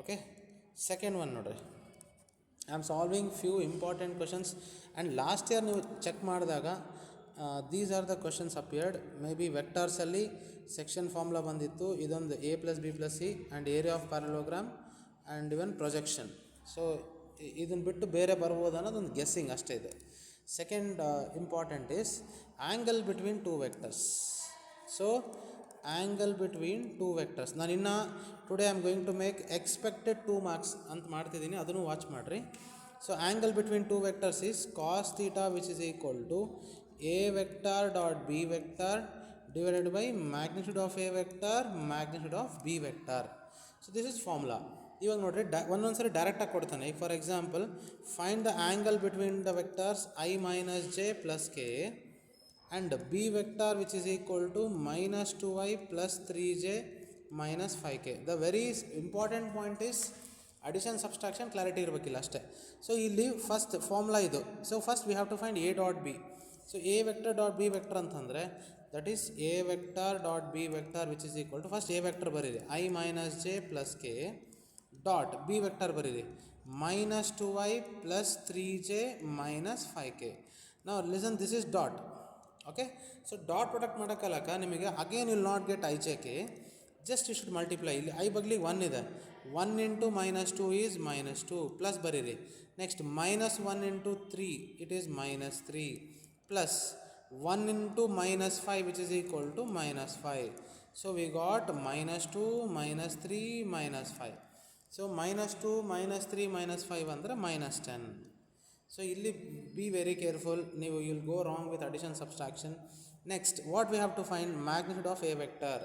Okay, second one nodri, I am solving few important questions and last year ನೀವು check ಮಾಡಿದಾಗ these are the questions appeared. maybe vectors ಅಲ್ಲಿ section formula ಬಂದಿತ್ತು, ಇದೊಂದು a + b + c and area of parallelogram and even projection. So ಇದನ್ನು ಬಿಟ್ಟು ಬೇರೆ ಬರ್ಬೋದು ಅನ್ನೋದೊಂದು ಗೆಸ್ಸಿಂಗ್ ಅಷ್ಟೇ ಇದೆ. Second important is angle between two vectors. So angle between two vectors ನಾನು ಇನ್ನು today I am going to make expected 2 marks ಅಂತ ಮಾಡ್ತಿದ್ದೀನಿ, ಅದನ್ನು ವಾಚ್ ಮಾಡಿರಿ. So angle between two vectors is cos θ which is equal to a vector dot b vector divided by magnitude of a vector magnitude of b vector. So this is formula. ಇವಾಗ ನೋಡ್ರಿ ಒಂದೊಂದ್ಸರಿ ಡೈರೆಕ್ಟಾಗಿ ಕೊಡ್ತಾನೆ. ಈಗ for example find the angle between the vectors i - j + k and b vector which is equal to -2i + 3j - 5k. The very important point is addition subtraction clarity ಇರಬೇಕಿಲ್ಲ ಅಷ್ಟೇ. So ಇಲ್ಲಿ first formula ಇದು. So first we have to find a dot b. So a vector dot b vector ಅಂತಂದರೆ that is a vector dot b vector which is equal to, ಫಸ್ಟ್ a vector ಬರೀರಿ i - j + k dot b vector ಬರೀರಿ -2i + 3j - 5k. ನಾವು listen, this is dot. Okay, so dot product ಮಾಡೋಕ್ಕಲ್ಲಕ ನಿಮಗೆ again will not get i j k, just you should multiply. ಇಲ್ಲಿ i ಬಗ್ಲಿಗೆ 1 ಇದೆ, 1 × -2 is -2 plus ಬರೀರಿ. Next -1 × 3 it is -3 plus 1 × -5 which is equal to -5. So we got -2 -3 -5. So -2 -3 -5 ಅಂದರೆ -10. So ಇಲ್ಲಿ be very careful, ನೀವು you will go wrong with addition subtraction. Next what we have to find, magnitude of a vector.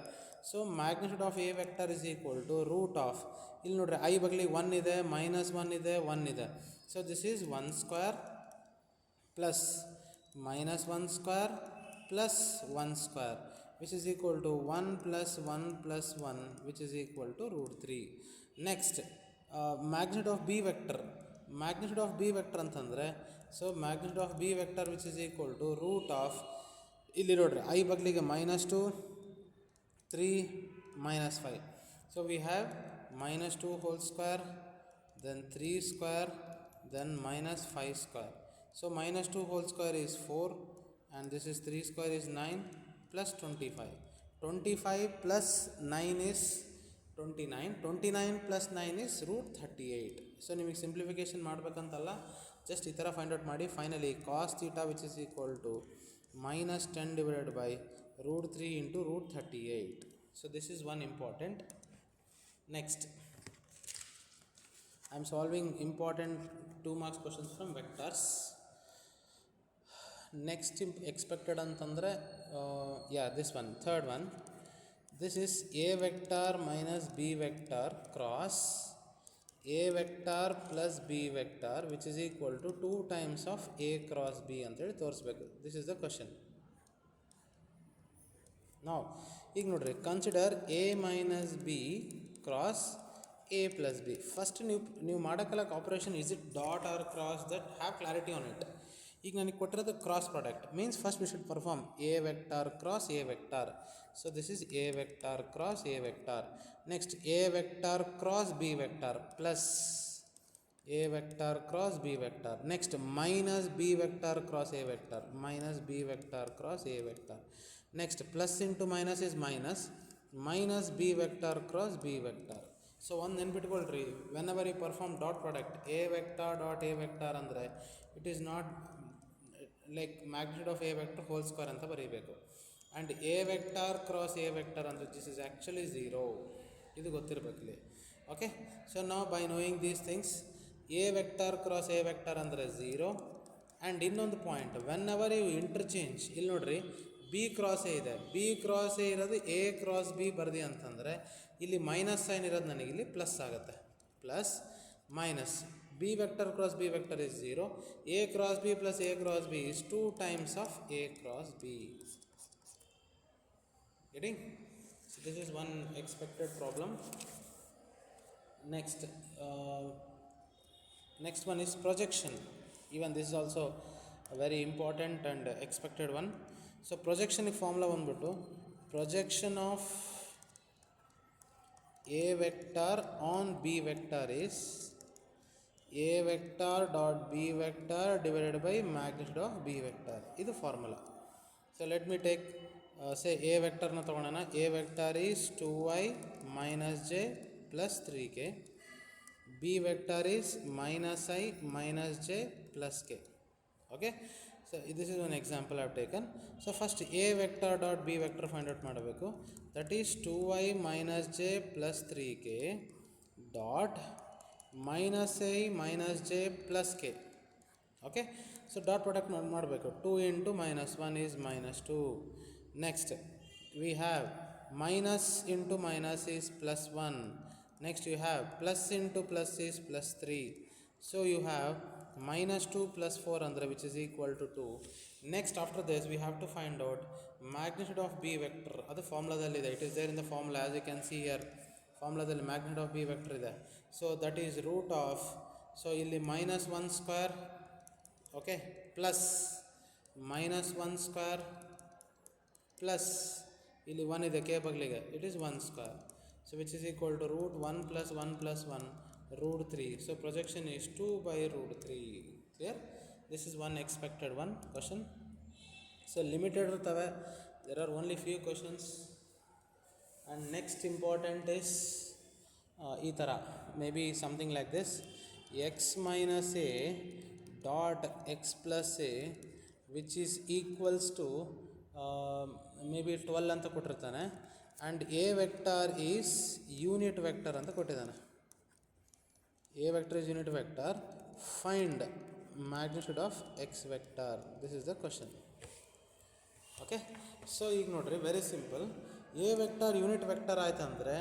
So magnitude of a vector is equal to root of, ಇಲ್ಲಿ ನೋಡ್ರಿ i ಬಗ್ಲಿಗೆ 1 ಇದೆ, -1 ಇದೆ, 1 ಇದೆ. So this is 1 square plus -1 square plus 1 square which is equal to 1 plus 1 plus 1 which is equal to √3. Next magnitude of b vector. Magnitude of b vector ಅಂತಂದರೆ, so magnitude of b vector which is equal to root of, ಇಲ್ಲಿ ನೋಡ್ರಿ i ಬಗ್ಲಿಗೆ -2 3 -5. So we have -2 whole square, then 3 square, then -5 square. So -2 whole square is 4 and this is 3 square is 9 plus 25. 25 plus 9 is 29. 29 plus 9 is √38. So ನಿಮಗೆ simplification ಮಾಡಬೇಕಂತಲ್ಲ, just ಈ ಥರ find out ಮಾಡಿ. Finally cos θ which is equal to -10 divided by √3 into √38. So this is one important. Next I am solving important 2 marks questions from vectors. Next expected ಅಂತಂದರೆ this one, third one. This is a vector minus b vector cross a vector plus b vector which is equal to 2 times of a cross b ಅಂತೇಳಿ ತೋರಿಸ್ಬೇಕು. This is the question. Now ಈಗ ನೋಡ್ರಿ, consider a minus b cross a plus b. First ನೀವು ಮಾಡೋಕ್ಕಲ್ಲ operation is it dot or cross, that have clarity on it. ಈಗ ನನಗೆ ಕೊಟ್ಟಿರೋದು cross product means first we should perform a vector cross a vector. So this is a vector cross a vector. Next a vector cross b vector plus a vector cross b vector. Next minus b vector cross a vector minus b vector cross a vector. Next plus into minus is minus b vector cross b vector. So ಒಂದು ನೆನ್ಪಿಟ್ಕೊಳ್ರಿ, whenever you perform dot product a vector dot a vector ಅಂದರೆ it is not like magnitude of a vector whole square ಅಂತ ಬರೀಬೇಕು. and a vector cross a vector ಅಂದರೆ this is actually 0. ಇದು ಗೊತ್ತಿರಬೇಕಿಲ್ಲಿ. Okay, so ನಾವು by knowing these things a vector cross a vector ಅಂದರೆ 0. And ಇನ್ನೊಂದು point, whenever you interchange, ಇಲ್ಲಿ ನೋಡ್ರಿ ಬಿ ಕ್ರಾಸ್ ಎ ಇದೆ, ಬಿ ಕ್ರಾಸ್ ಎ ಇರೋದು ಎ ಕ್ರಾಸ್ ಬಿ ಬರ್ದಿ ಅಂತಂದರೆ ಇಲ್ಲಿ ಮೈನಸ್ ಸೈನ್ ಇರೋದು ನನಗೆ ಇಲ್ಲಿ ಪ್ಲಸ್ ಆಗುತ್ತೆ. Plus minus B vector cross B vector is 0. A cross B plus A cross B is 2 times of A cross B. Getting? So this is one expected problem. Next one is projection. Even this is also a very important and expected one. So projection formula ಬಂದ್ಬಿಟ್ಟು projection of a vector on b vector is a vector dot b vector divided by magnitude of b vector. ಇದು formula. So let me take say a vector na ತಗೊಳ್ಳೋಣ. a vector is 2y minus j plus 3k. b vector is minus I minus j plus k. Okay, so this is one example I have taken. So first a vector dot b vector find out ಮಾಡಬೇಕು. That is 2y minus j plus 3k dot minus I minus j plus k. Okay, so dot product ಮಾಡಬೇಕು. 2 into minus 1 is minus 2. Next we have minus into minus is plus 1. Next you have plus into plus is plus 3. So you have minus 2 plus 4 andre which is equal to 2. Next after this we have to find out magnitude of b vector. Adu formula dalli ide, it is there in the formula as you can see here. Formula dalli magnitude of b vector ide. So that is root of, so illi minus 1 square, okay, plus minus 1 square plus ಇಲ್ಲಿ 1 ಇದೆ k ಬಗ್ಲಿಗೆ, it is 1 square. So which is equal to root 1 plus 1 plus 1 root 3. So projection is 2 by root 3. Clear? This is one expected one question. So limited ಇರ್ತವೆ, there are only few questions. And next important is ಈ ಥರ maybe something like this, x minus a dot x plus a which is equals to maybe 12 ಅಂತ ಕೊಟ್ಟಿರ್ತಾನೆ. And a vector is unit vector ಅಂತ ಕೊಟ್ಟಿದ್ದಾನೆ. A vector is unit vector, find magnitude of x vector. This is the question. Okay, so ಈಗ ನೋಡ್ರಿ very simple. A vector unit vector ಆಯ್ತಂದರೆ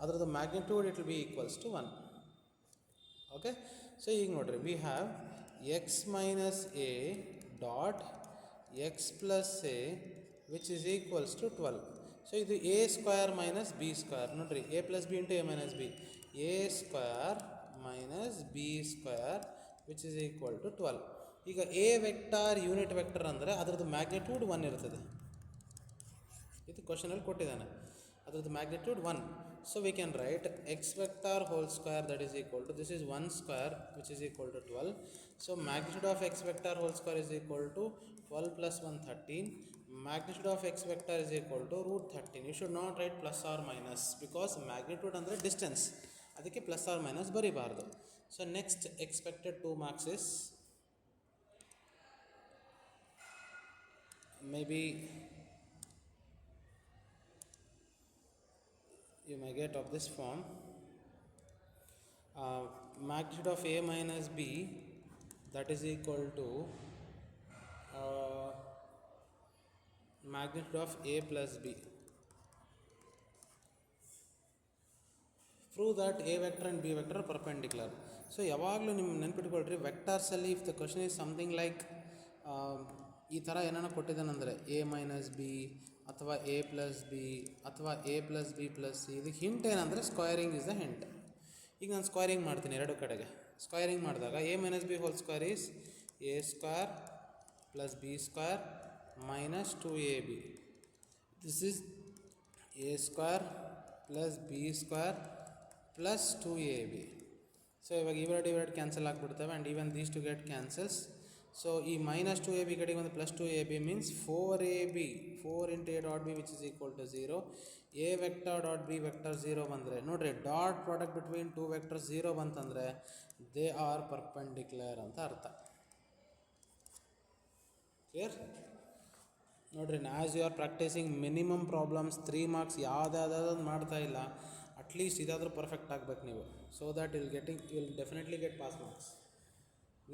ಅದರದ್ದು magnitude it will be equals to 1. Okay, so ಈಗ ನೋಡ್ರಿ we have x minus a dot x plus a which is equals to 12. So ಇದು a square minus b square. ನೋಡ್ರಿ a plus b into a minus b, a square minus b square which is equal to 12. ಈಗ a vector unit vector ಅಂದರೆ ಅದರದ್ದು magnitude 1 ಇರ್ತದೆ. ಇದು ಕ್ವಶನಲ್ಲಿ ಕೊಟ್ಟಿದ್ದಾನೆ, ಅದರದ್ದು magnitude 1. So we can write x vector whole square that is equal to, this is 1 square which is equal to 12. So magnitude of x vector whole square is equal to 12 plus 1 13. Magnitude of x vector is equal to root 13. You should not write plus or minus because magnitude ಅಂದರೆ distance, ಅದಕ್ಕೆ plus or minus ಬರಿಬಾರ್ದು. So next expected 2 marks is maybe you may get of this form, magnitude of a minus b that is equal to magnitude of a plus b. Prove that a vector and b vector are perpendicular. So ಯಾವಾಗಲೂ ನಿಮ್ಮ ನೆನ್ಪಿಟ್ಕೊಳ್ರಿ, ವೆಕ್ಟರ್ಸಲ್ಲಿ if the question is something like ಈ ಥರ ಏನಾನ ಕೊಟ್ಟಿದ್ದಾನಂದರೆ a minus b ಅಥವಾ a plus b ಅಥವಾ a plus b plus c, ಇದಕ್ಕೆ ಹಿಂಟ್ ಏನಂದರೆ ಸ್ಕ್ವೈರಿಂಗ್ ಇಸ್ ದ ಹಿಂಟ್. ಈಗ ನಾನು ಸ್ಕ್ವೈರಿಂಗ್ ಮಾಡ್ತೀನಿ ಎರಡು ಕಡೆಗೆ. ಸ್ಕ್ವೈರಿಂಗ್ ಮಾಡಿದಾಗ a minus b whole square is a square plus b square minus 2ab. This is a square plus b square plus 2ab. So ಇವಾಗ ಇವೆರಡು ಇವೆರಡು ಕ್ಯಾನ್ಸಲ್ ಆಗಿಬಿಡ್ತವೆ and even these two get cancels. So ಈ minus 2ab ಕಡೆಗೆ ಒಂದು plus 2ab means 4ab, 4 into a dot b which is equal to 0. a vector dot b vector 0 ಬಂದರೆ ನೋಡ್ರಿ dot product between 2 vectors 0 ಬಂತಂದರೆ they are perpendicular ಅಂತ ಅರ್ಥ. Clear? ನೋಡ್ರಿ, as you are practising minimum problems 3 marks ಯಾವುದಾದ್ರು ಮಾಡ್ತಾ ಇಲ್ಲ, at least ಇದಾದರೂ ಪರ್ಫೆಕ್ಟ್ ಆಗಬೇಕು ನೀವು. So that will definitely get pass marks.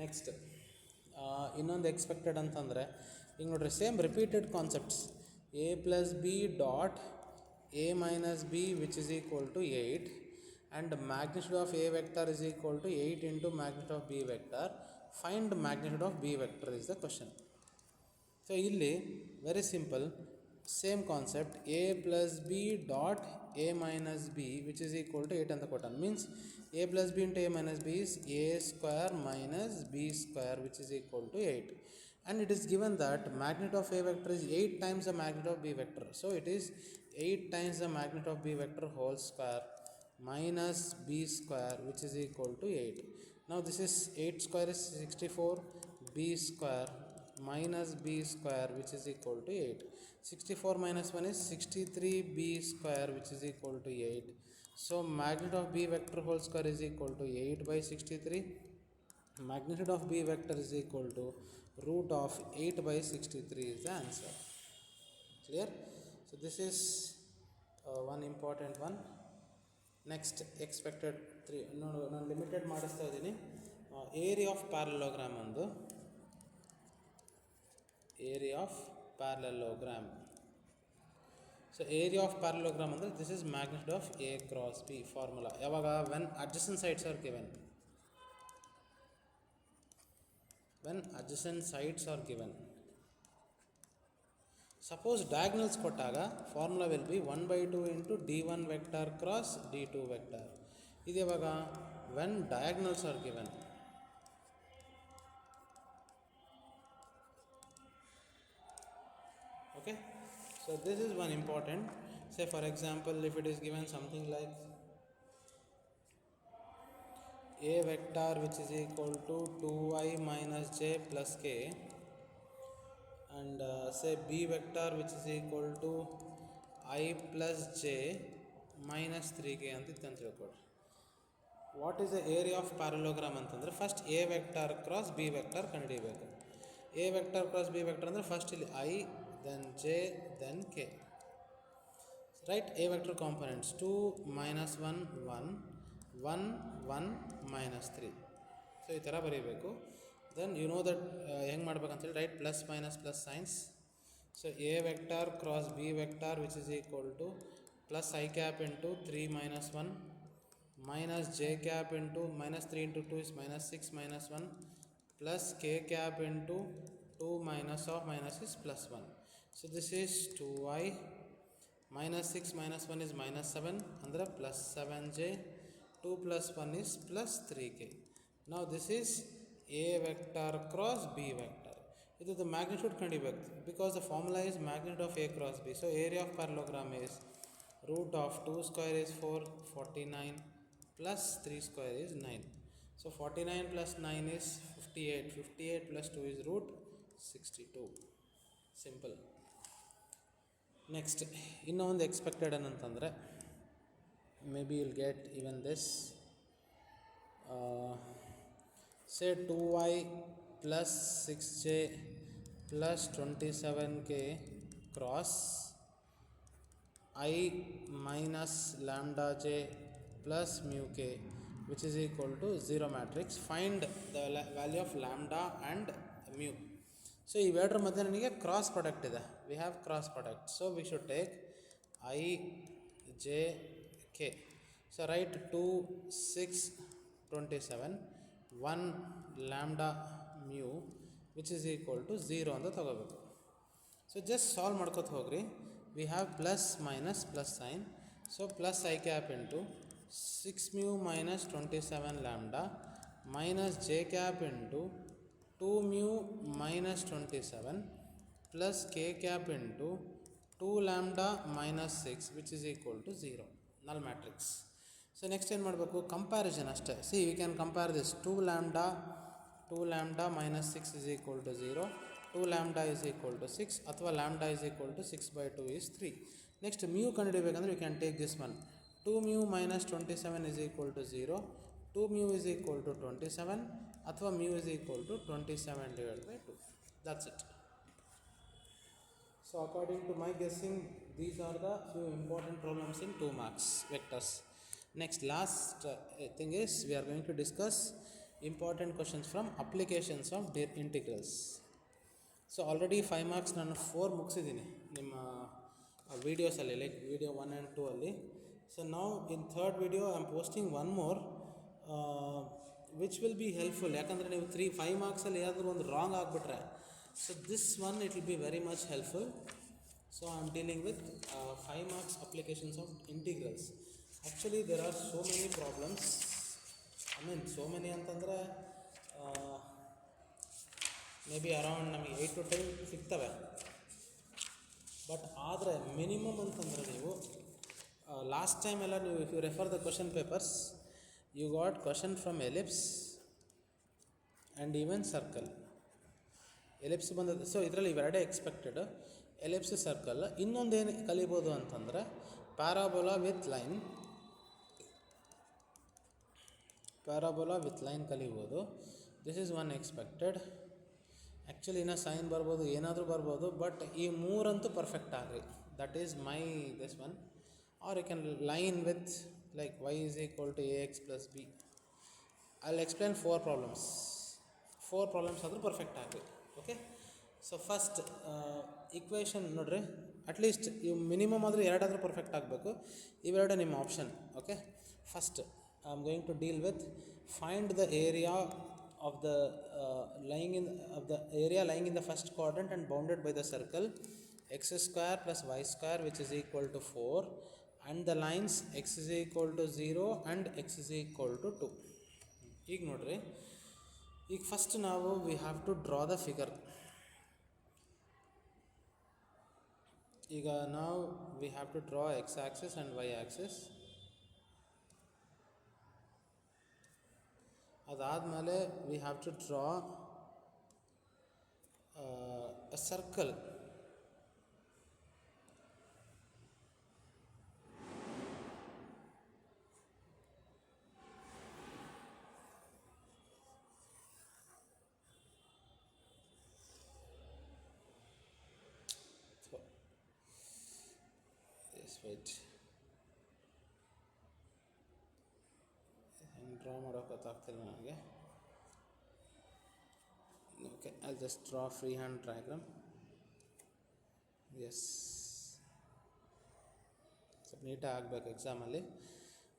Next ಇನ್ನೊಂದು ಎಕ್ಸ್ಪೆಕ್ಟೆಡ್ ಅಂತಂದರೆ, ಈಗ ನೋಡ್ರಿ, same repeated concepts. a plus b dot a minus b which is equal to 8 and magnitude of a vector is equal to 8 into magnitude of b vector. Find magnitude of b vector is the question. So ಇಲ್ಲಿ very simple, same concept, a plus b dot a minus b which is equal to 8 ಅಂತ ಕೊಟ್ಟಾನ. Means a plus b into a minus b is a square minus b square which is equal to 8. And it is given that magnitude of a vector is 8 times the magnitude of b vector. So it is 8 times the magnitude of b vector whole square minus b square which is equal to 8. Now this is 8 square is 64, b square minus b square which is equal to 8. 64 minus 1 is 63 b square which is equal to 8. So magnitude of b vector whole square is equal to 8 by 63. Magnitude of b vector is equal to root of 8 by 63 is the answer. Clear? So this is one important one. Next expected 3 ನಾನು limited ಮಾಡಿಸ್ತಾ ಇದ್ದೀನಿ. Area of parallelogram ಅಂದು, area of parallelogram. So area of parallelogram ಅಂದರೆ this is magnitude of A cross B formula. ಯಾವಾಗ when adjacent sides are given, when adjacent sides are given. Suppose diagonals ಕೊಟ್ಟಾಗ formula will be 1/2 into d1 vector cross d2 vector. ಇದು ಯಾವಾಗ when diagonals are given. Okay, so this is one important. Say for example, if it is given something like a vector which is equal to 2i minus j plus k, and say b vector which is equal to I plus j minus 3k ಅಂತ ತಿಳ್ಕೊಡ್ರಿ. What is the area of parallelogram ಅಂತಂದರೆ, first A vector cross B vector ಕಂಡುಹಿಡಿಬೇಕು. A vector cross B vector ಅಂದರೆ first ಇಲ್ಲಿ I then J then K. Right, A vector components 2 minus 1 1 1 1 minus 3. So ಈ ಥರ ಬರೀಬೇಕು. Then you know that ಹೆಂಗೆ ಮಾಡ್ಬೇಕಂತೇಳಿ, right plus minus plus signs. So A vector cross B vector which is equal to plus i cap into 3 minus 1 minus j cap into minus 3 into 2 is minus 6 minus 1 plus k cap into 2 minus of minus is plus 1. So this is 2i minus 6 minus 1 is minus 7 andre plus 7j, 2 plus 1 is plus 3k. Now this is a vector cross b vector. It is the magnitude ಕಂಡಿಬೇಕು, because the formula is magnitude of a cross b. So area of parallelogram is root of 2 square is 4, 49 plus 3 square is 9. So 49 plus 9 is 58. 58 plus 2 is root 62. Simple. Next, ಇನ್ನೂ ಒಂದು expected ಏನಂತಂದರೆ, may be will get even this. say 2y plus 6j plus 27k cross I minus lambda j plus mu k which is equal to 0 matrix. Find the value of lambda and mu. So ಇವೆರಡರ ಮಧ್ಯೆ ನನಗೆ cross product ಇದೆ. We have cross product. So we should take I J K. So right 2 6 27 1 lambda mu which is equal to 0 ಅಂತ ತಗೋಬೇಕು. So just solve ಮಾಡ್ಕೊತ ಹೋಗ್ರಿ. We have plus minus plus sign. So plus i cap into 6 mu minus 27 lambda minus j cap into 2 mu minus 27 plus k cap into 2 lambda minus 6 which is equal to 0. Null matrix. So next ಏನು ಮಾಡಬೇಕು, comparison ಅಷ್ಟೇ. C we can compare this 2 lambda minus 6 is equal to 0, 2 lambda is equal to 6, ಅಥವಾ lambda is equal to 6/2 is 3. Next mu ಕಂಡುಹಿಡಿಯಬೇಕಂದ್ರೆ we can take this one. 2 mu minus 27 is equal to 0, 2 mu is equal to 27, ಅಥವಾ mu is equal to 27 divided by 2. That's it. So So according to my guessing, these are the few important problems in 2 marks vectors. Next, last thing is we are going to discuss important questions from applications of integrals. So already 5 marks ನಾನು 4 ಮುಗಿಸಿದ್ದೀನಿ ನಿಮ್ಮ ವೀಡಿಯೋಸಲ್ಲಿ, like video 1 and 2 ಅಲ್ಲಿ. So ನಾವು in third video I am posting one more which will be helpful. ಯಾಕಂದರೆ ನೀವು 5 ಮಾರ್ಕ್ಸಲ್ಲಿ ಏನಾದರೂ ಒಂದು wrong ಆಗಿಬಿಟ್ರೆ, so this one it will be very much helpful. So I am dealing with 5 marks applications of integrals. Actually there are so many problems, I mean so many ಅಂತಂದರೆ may be around ನಮಗೆ 8 to 10 ಸಿಗ್ತವೆ. But ಆದರೆ minimum ಅಂತಂದರೆ ನೀವು last time ಎಲ್ಲ ನೀವು if you refer the question papers, you got question from ellipse and even circle. Ellipse ಬಂದದ್ದು, so ಇದರಲ್ಲಿ ಇವೆರಡೇ ಎಕ್ಸ್ಪೆಕ್ಟೆಡ್, ಎಲಿಪ್ಸ್ ಸರ್ಕಲ್. ಇನ್ನೊಂದೇನು ಕಲಿಬೋದು ಅಂತಂದರೆ parabola with line, parabola with line ಕಲಿಬೋದು. This is one expected. Actually ಇನ್ನೂ ಸೈನ್ ಬರ್ಬೋದು, ಏನಾದರೂ ಬರ್ಬೋದು, ಬಟ್ ಈ ಮೂರಂತೂ ಪರ್ಫೆಕ್ಟ್ ಆಗಲಿ. That is my this one. Are you can line with like y is equal to ax plus b. I will explain 4 problems. 4 problems ಆದರೂ perfect ಆಗಲಿ. Okay, so first equation ನೋಡ್ರಿ, at least ಇವು minimum ಆದರೂ ಎರಡಾದರೂ perfect ಆಗಬೇಕು. ಇವೆರಡು ನಿಮ್ಮ option. Okay, first I am going to deal with find the area of the area lying in the first quadrant and bounded by the circle x square plus y square which is equal to 4, and the lines x is equal to 0 and x is equal to 2. ಈಗ ನೋಡ್ರಿ, ಈಗ first ನಾವು we have to draw the figure. ಈಗ ನಾವು we have to draw X axis and Y axis. ಅದಾದಮೇಲೆ we have to draw a circle. Draw ಮಾಡೋಕೆ ಗೊತ್ತಾಗ್ತಿಲ್ಲ ನನಗೆ. Okay, I just draw free hand diagram. Yes, ಸ್ವಲ್ಪ ನೀಟಾಗಿ ಆಗಬೇಕು ಎಕ್ಸಾಮಲ್ಲಿ.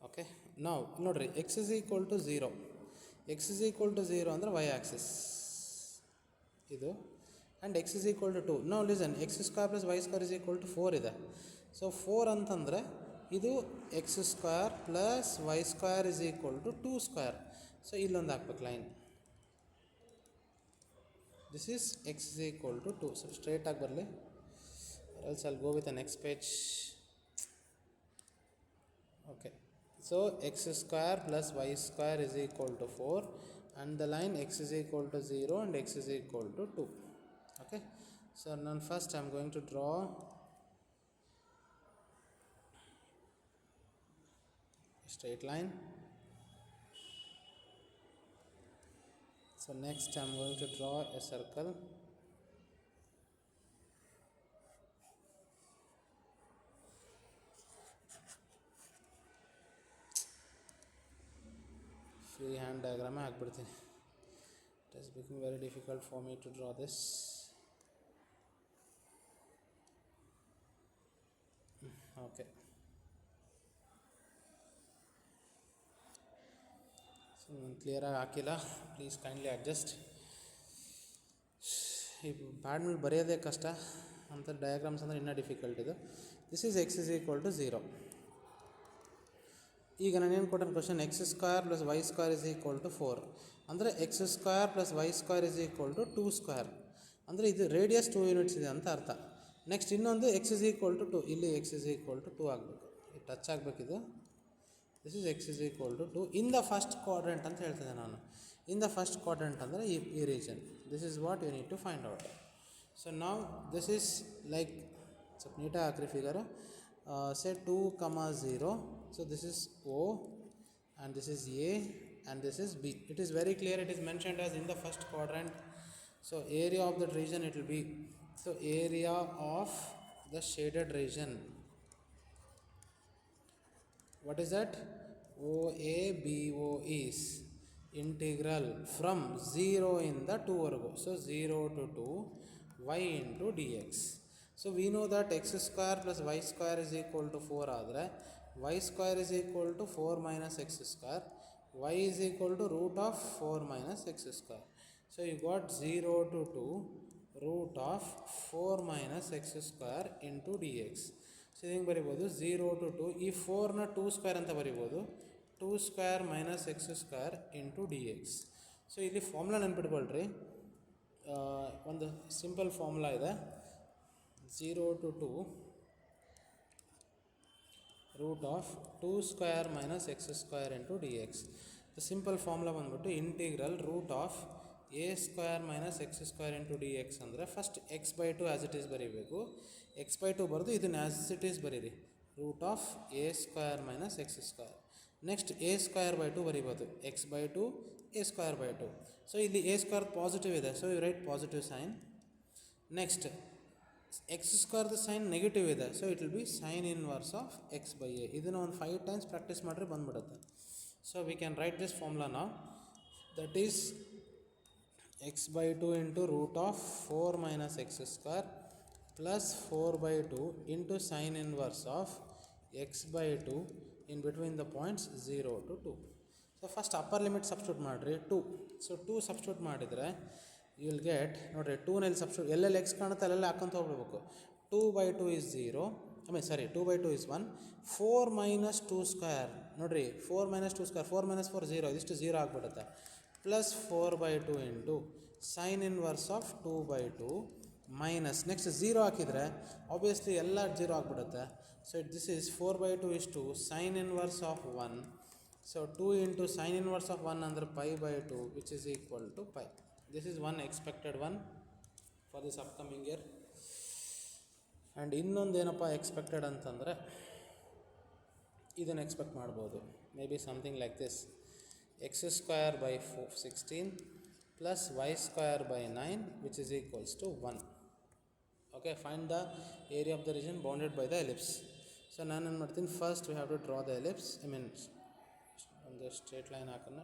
ಓಕೆ, ನಾವು ನೋಡಿರಿ, X is equal to 0. X is equal to 0 ಅಂದರೆ ವೈ ಆ್ಯಕ್ಸಿಸ್ ಇದು, and X is equal to 2. ನಾವು listen, X square plus y square is equal to 4 ಇದೆ. ಸೊ 4 ಅಂತಂದರೆ ಇದು x square plus y square is equal to 2 square. So ಇಲ್ಲೊಂದು ಹಾಕ್ಬೇಕು line. This is X is equal to 2. ಸ್ವಲ್ಪ ಸ್ಟ್ರೇಟಾಗಿ ಬರಲಿ, else I'll go with the next page. Okay, so x square plus y square is equal to 4 and the line x is equal to 0 and X is equal to 2. Okay, so ನಾನು first I am going to draw straight line. So next I am going to draw a circle. Free hand diagram ಹಾಕ್ಬಿಡ್ತೀನಿ. It has become very difficult for me to draw this. Okay, ನಾನು ಕ್ಲಿಯರಾಗಿ ಹಾಕಿಲ್ಲ, please kindly adjust. ಈ pad ಮೇಲೆ ಬರೆಯೋದೇ ಕಷ್ಟ ಅಂತ diagrams ಅಂದರೆ ಇನ್ನೂ ಡಿಫಿಕಲ್ಟ್ ಇದು. This is X is equal to 0. ಈಗ ನಾನೇನು ಕೊಟ್ಟೆ question, x square plus y square is equal to 4 ಅಂದರೆ x square plus y square is equal to 2 square, ಅಂದರೆ ಇದು ರೇಡಿಯಸ್ 2 ಯೂನಿಟ್ಸ್ ಇದೆ ಅಂತ ಅರ್ಥ. ನೆಕ್ಸ್ಟ್ ಇನ್ನೊಂದು ಎಕ್ಸ್ ಇಸ್ ಈಕ್ವಲ್ ಟು 2, ಇಲ್ಲಿ ಎಕ್ಸ್ ಇಸ್ ಈಕ್ವಲ್ ಟು 2 ಆಗಬೇಕು, ಟಚ್ ಆಗಬೇಕಿದು. This is X is equal to 2 in the first quadrant ಅಂತ ಹೇಳ್ತಿದ್ದೆ ನಾನು. ಇನ್ ದ ಫಸ್ಟ್ ಕ್ವಾಡ್ರೆಂಟ್ ಅಂದರೆ ಈ region. This is what you need to find out. So ನಾವು this is like, ಸ್ವಲ್ಪ ನೀಟಾಗಿ ಹಾಕ್ರಿ ಫಿಗರು. ಸೇ 2, 0. ಸೊ ದಿಸ್ ಈಸ್ O and this is A and this is B. It is very clear, it is mentioned as in the first quadrant. So area of that region it will be So area of the shaded region, what is that? OABO is integral from 0 in the 2 vargu. So 0 to 2 y into dx. So we know that x square plus y square is equal to 4 ಆದರೆ y square is equal to 4 minus x square, y is equal to root of 4 minus x square. So you got 0 to 2 root of 4 minus x square into dx. So ಹಿಂಗೆ ಬರಿಬೋದು 0 to 2, ಈ 4ನ 2 square ಅಂತ ಬರಿಬೋದು, 2 square minus X square into D X. So ಇಲ್ಲಿ formula ನೆನ್ಪಿಟ್ಕೊಳ್ರಿ, ಒಂದು simple formula ಇದೆ, 0 to 2 root of 2 square minus X square into D X. The simple formula ಬಂದ್ಬಿಟ್ಟು integral root of A square minus X square into D X ಅಂದರೆ first X by two as it is ಬರೀಬೇಕು, X by two ಬರೆದು ಇದನ್ನು as it is ಬರೀರಿ, root of A square minus X square. Next A square by two ಬರೀಬೋದು, X by two A square by two. So ಇಲ್ಲಿ A square positive ಇದೆ, so you write positive sign. Next X ಸ್ಕ್ವೇರ್ದು sign negative ಇದೆ, so it will be sine inverse of X by A. ಇದನ್ನು ಒಂದು 5 times practice ಮಾಡಿದ್ರೆ ಬಂದುಬಿಡುತ್ತೆ. So we can write this formula ನಾವು, that is x by 2 into root of 4 minus x square plus 4 by 2 into sin inverse of x by 2 in between the points 0 to 2. So first upper limit substitute ಮಾಡಿರಿ 2. So 2 substitute ಮಾಡಿದರೆ you will get, ನೋಡಿರಿ 2 ನಲ್ಲಿ substitute ಎಲ್ಲೆಲ್ಲಿ x ಕಾಣುತ್ತೆ ಅಲ್ಲೆಲ್ಲ ಹಾಕೊಂತ ಹೋಗ್ಬೇಕು. 2 by 2 is 0, 2 by 2 is 1, 4 minus 2 square, ನೋಡಿರಿ 4 minus 2 square, 4 minus 4 0, ಇದಿಷ್ಟು 0 ಆಗಿಬಿಡುತ್ತೆ, plus 4 by 2 into sine inverse of 2 by 2 minus next 0 ಹಾಕಿದರೆ ಆಬ್ವಿಯಸ್ಲಿ ಎಲ್ಲ 0 ಆಗಿಬಿಡುತ್ತೆ. So this is 4 by 2 is 2 sine inverse of 1. So 2 into sine inverse of 1 ಅಂದರೆ pi by 2 which is equal to pi. This is one expected one for this upcoming year. And ಇನ್ನೊಂದು ಏನಪ್ಪ expected ಅಂತಂದರೆ ಇದನ್ನು expect ಮಾಡ್ಬೋದು, maybe something like this, x square by 16 plus y square by 9 which is equals to 1. Okay, find the area of the region bounded by the ellipse. So ನಾನು ಏನು ಮಾಡ್ತೀನಿ, first we have to draw the ellipse, ಒಂದು straight line ಹಾಕೋಣ.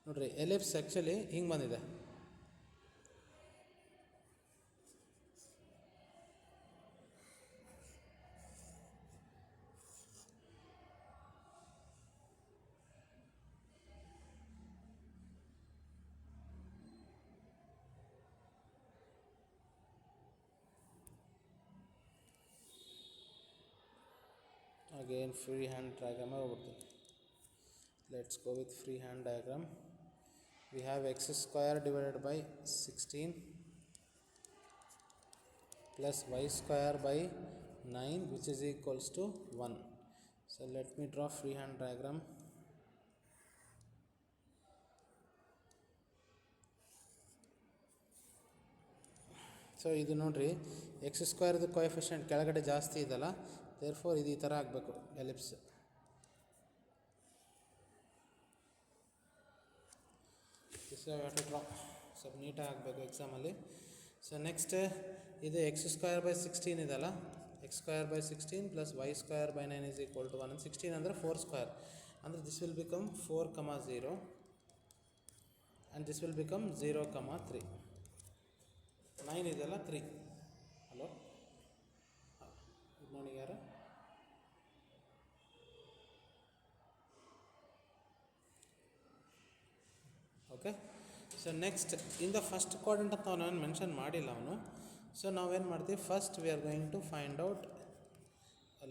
ನೋಡ್ರಿ ellipse actually ಹಿಂಗೆ ಬಂದಿದೆ, again free hand diagram ಹೋಗ್ಬಿಡ್ತೀನಿ. Let's go with free hand diagram. We have x square divided by 16 plus y square by 9 which is equals to 1. So let me draw free hand diagram. So ಇದು ನೋಡಿರಿ X ಸ್ಕ್ವೇರ್ದು coefficient ಕೆಳಗಡೆ ಜಾಸ್ತಿ ಇದಲ್ಲ, therefore ಇದು ಈ ಥರ ಆಗಬೇಕು ellipse. Draw ಸ್ವಲ್ಪ ನೀಟಾಗಿ ಆಗಬೇಕು ಎಕ್ಸಾಮಲ್ಲಿ. ಸೊ ನೆಕ್ಸ್ಟ್ ಇದು ಎಕ್ಸ್ ಸ್ಕ್ವೇರ್ ಬೈ 16 ಇದಲ್ಲ, x square by 16 plus y square by 9 is equal to 1. 16 ಅಂದರೆ 4 ಸ್ಕ್ವೇರ್, ಅಂದರೆ this will become 4, 0 and this will become 0, 3. 9 ಇದೆಲ್ಲ 3. ಹಲೋ, ಗುಡ್ ಮಾರ್ನಿಂಗ್ ಯಾರು? Okay. So next in the first quadrant ಅಂತ ನಾವೇನು mention ಮಾಡಿಲ್ಲ ಅವನು. So ನಾವೇನು ಮಾಡ್ತೀವಿ, first we are going to find out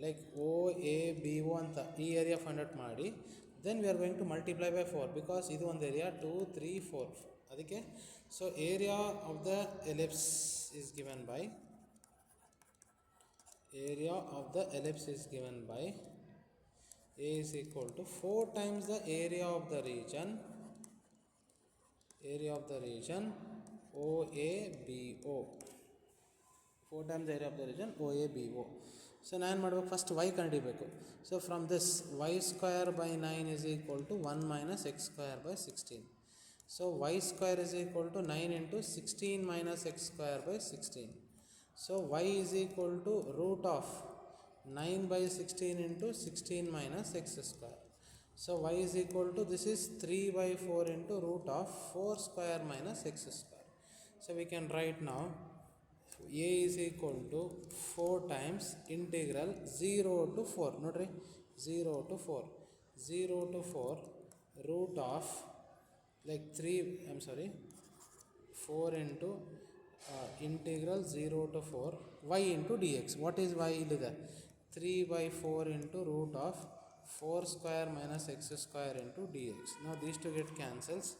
like O A B O ಅಂತ ಈ ಏರಿಯಾ ಫೈಂಡ್ ಔಟ್ ಮಾಡಿ, then we are going to multiply by 4 because ಇದು ಒಂದು ಏರಿಯಾ 2, 3, 4 ಅದಕ್ಕೆ. So area of the ellipse is given by area of the ellipse is given by A is equal to 4 times the area of the region OABO. 4 times the area of the region OABO. So ನಾನು ಮಾಡಬೇಕು, first y ಕಂಡುಹಿಡಿಬೇಕು. So from this y square by 9 is equal to 1 minus x square by 16. So y square is equal to 9 into 16 minus x square by 16. So y is equal to root of 9 by 16 into 16 minus x square. So y is equal to, this is 3 by 4 into root of 4 square minus x square. So we can write now a is equal to 4 times integral 0 to 4. Nodri, 0 to 4. 0 to 4 root of, like 3, I'm sorry, 4 into integral 0 to 4 y into dx. What is y? 3 by 4 into root of 4 square minus x square into dx. Now these two get cancels.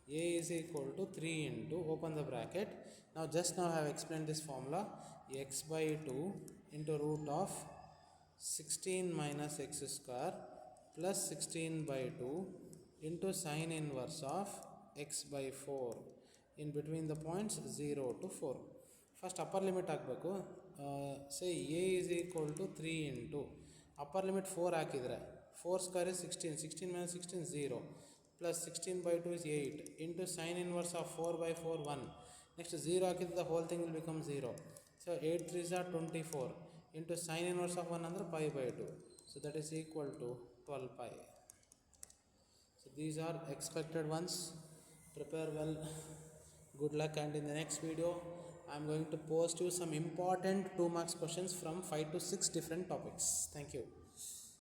A is equal to 3 into, open the bracket. Now just now I have explained this formula, x by 2 into root of 16 minus x square plus 16 by 2 into sine inverse of x by 4 in between the points 0 to 4. First upper limit ಹಾಕಬೇಕು. Say a is equal to 3 into upper limit 4 ಹಾಕಿದ್ರೆ 4 square is 16, 16 minus 16 0, plus 16 by 2 is 8 into sine inverse of 4 by 4 1. Next 0 ಹಾಕಿದ್ರೆ the whole thing will become 0. So 8 3s are 24 into sine inverse of 1 under pi by 2. So that is equal to 12 pi. So these are expected ones. Prepare well. Good luck, and in the next video I am going to post you some important 2 marks questions from 5 to 6 different topics. Thank you.